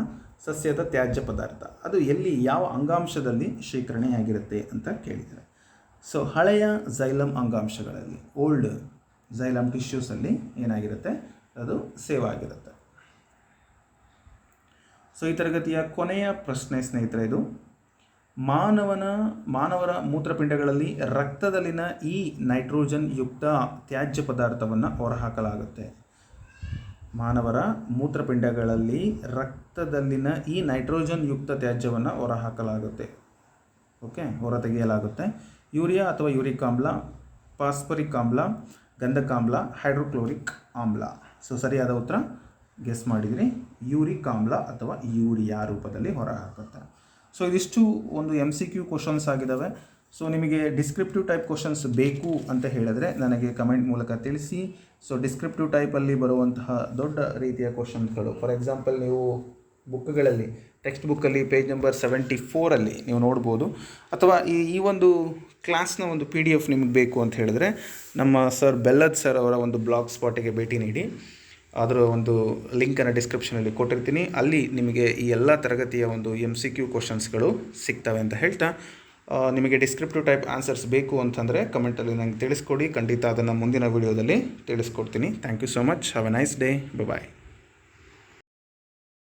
ಸಸ್ಯದ ತ್ಯಾಜ್ಯ ಪದಾರ್ಥ. ಅದು ಎಲ್ಲಿ, ಯಾವ ಅಂಗಾಂಶದಲ್ಲಿ ಶೇಖರಣೆಯಾಗಿರುತ್ತೆ ಅಂತ ಕೇಳಿದ್ದಾರೆ. ಸೊ ಹಳೆಯ ಝೈಲಮ್ ಅಂಗಾಂಶಗಳಲ್ಲಿ, ಓಲ್ಡ್ ಝೈಲಮ್ ಟಿಶ್ಯೂಸಲ್ಲಿ ಏನಾಗಿರುತ್ತೆ, ಅದು ಸೇವ್ ಆಗಿರುತ್ತೆ. ಸೊ ಈ ತರಗತಿಯ ಕೊನೆಯ ಪ್ರಶ್ನೆ ಸ್ನೇಹಿತರೆ, ಇದು ಮಾನವರ ಮೂತ್ರಪಿಂಡಗಳಲ್ಲಿ ರಕ್ತದಲ್ಲಿನ ಈ ನೈಟ್ರೋಜನ್ ಯುಕ್ತ ತ್ಯಾಜ್ಯ ಪದಾರ್ಥವನ್ನು ಹೊರಹಾಕಲಾಗುತ್ತೆ. ಮಾನವರ ಮೂತ್ರಪಿಂಡಗಳಲ್ಲಿ ರಕ್ತದಲ್ಲಿನ ಈ ನೈಟ್ರೋಜನ್ ಯುಕ್ತ ತ್ಯಾಜ್ಯವನ್ನು ಹೊರಹಾಕಲಾಗುತ್ತೆ. ಓಕೆ, ಹೊರತೆಗೆಯಲಾಗುತ್ತೆ. ಯೂರಿಯಾ ಅಥವಾ ಯೂರಿಕ್ ಆಮ್ಲ, ಫಾಸ್ಫರಿಕ್ ಆಮ್ಲ, ಗಂಧಕಾಮ್ಲ, ಹೈಡ್ರೋಕ್ಲೋರಿಕ್ ಆಮ್ಲ. ಸೊ ಸರಿಯಾದ ಉತ್ತರ ಗೆಸ್ ಮಾಡಿದಿರಿ, ಯೂರಿಕ್ ಆಮ್ಲ ಅಥವಾ ಯೂರಿಯಾ ರೂಪದಲ್ಲಿ ಹೊರಹಾಕುತ್ತೆ. ಸೊ ಇದಿಷ್ಟು ಒಂದು MCQ ಕ್ವಶನ್ಸ್ ಆಗಿದ್ದಾವೆ. ಸೊ ನಿಮಗೆ ಡಿಸ್ಕ್ರಿಪ್ಟಿವ್ ಟೈಪ್ ಕ್ವಶನ್ಸ್ ಬೇಕು ಅಂತ ಹೇಳಿದ್ರೆ ನನಗೆ ಕಮೆಂಟ್ ಮೂಲಕ ತಿಳಿಸಿ. ಸೊ ಡಿಸ್ಕ್ರಿಪ್ಟಿವ್ ಟೈಪಲ್ಲಿ ಬರುವಂತಹ ದೊಡ್ಡ ರೀತಿಯ ಕ್ವಶನ್ಸ್ಗಳು, ಫಾರ್ ಎಕ್ಸಾಂಪಲ್ ನೀವು ಬುಕ್ಗಳಲ್ಲಿ, ಟೆಕ್ಸ್ಟ್ ಬುಕ್ಕಲ್ಲಿ ಪೇಜ್ ನಂಬರ್ 74 ನೀವು ನೋಡ್ಬೋದು. ಅಥವಾ ಈ ಒಂದು ಕ್ಲಾಸ್ನ ಒಂದು PDF ನಿಮಗೆ ಬೇಕು ಅಂತ ಹೇಳಿದ್ರೆ ನಮ್ಮ ಸರ್ ಬೆಲ್ಲದ್ ಸರ್ ಅವರ ಒಂದು ಬ್ಲಾಗ್ ಸ್ಪಾಟಿಗೆ ಭೇಟಿ ನೀಡಿ. ಅದರ ಒಂದು ಲಿಂಕನ್ನು ಡಿಸ್ಕ್ರಿಪ್ಷನಲ್ಲಿ ಕೊಟ್ಟಿರ್ತೀನಿ. ಅಲ್ಲಿ ನಿಮಗೆ ಈ ಎಲ್ಲ ತರಗತಿಯ ಒಂದು MCQ ಕ್ವಶನ್ಸ್ಗಳು ಸಿಗ್ತವೆ ಅಂತ ಹೇಳ್ತಾ, ನಿಮಗೆ ಡಿಸ್ಕ್ರಿಪ್ಟಿವ್ ಟೈಪ್ ಆನ್ಸರ್ಸ್ ಬೇಕು ಅಂತಂದರೆ ಕಮೆಂಟಲ್ಲಿ ನನಗೆ ತಿಳಿಸ್ಕೊಡಿ. ಖಂಡಿತ ಅದನ್ನು ಮುಂದಿನ ವೀಡಿಯೋದಲ್ಲಿ ತಿಳಿಸ್ಕೊಡ್ತೀನಿ. Thank you so much. Have a nice day. Bye.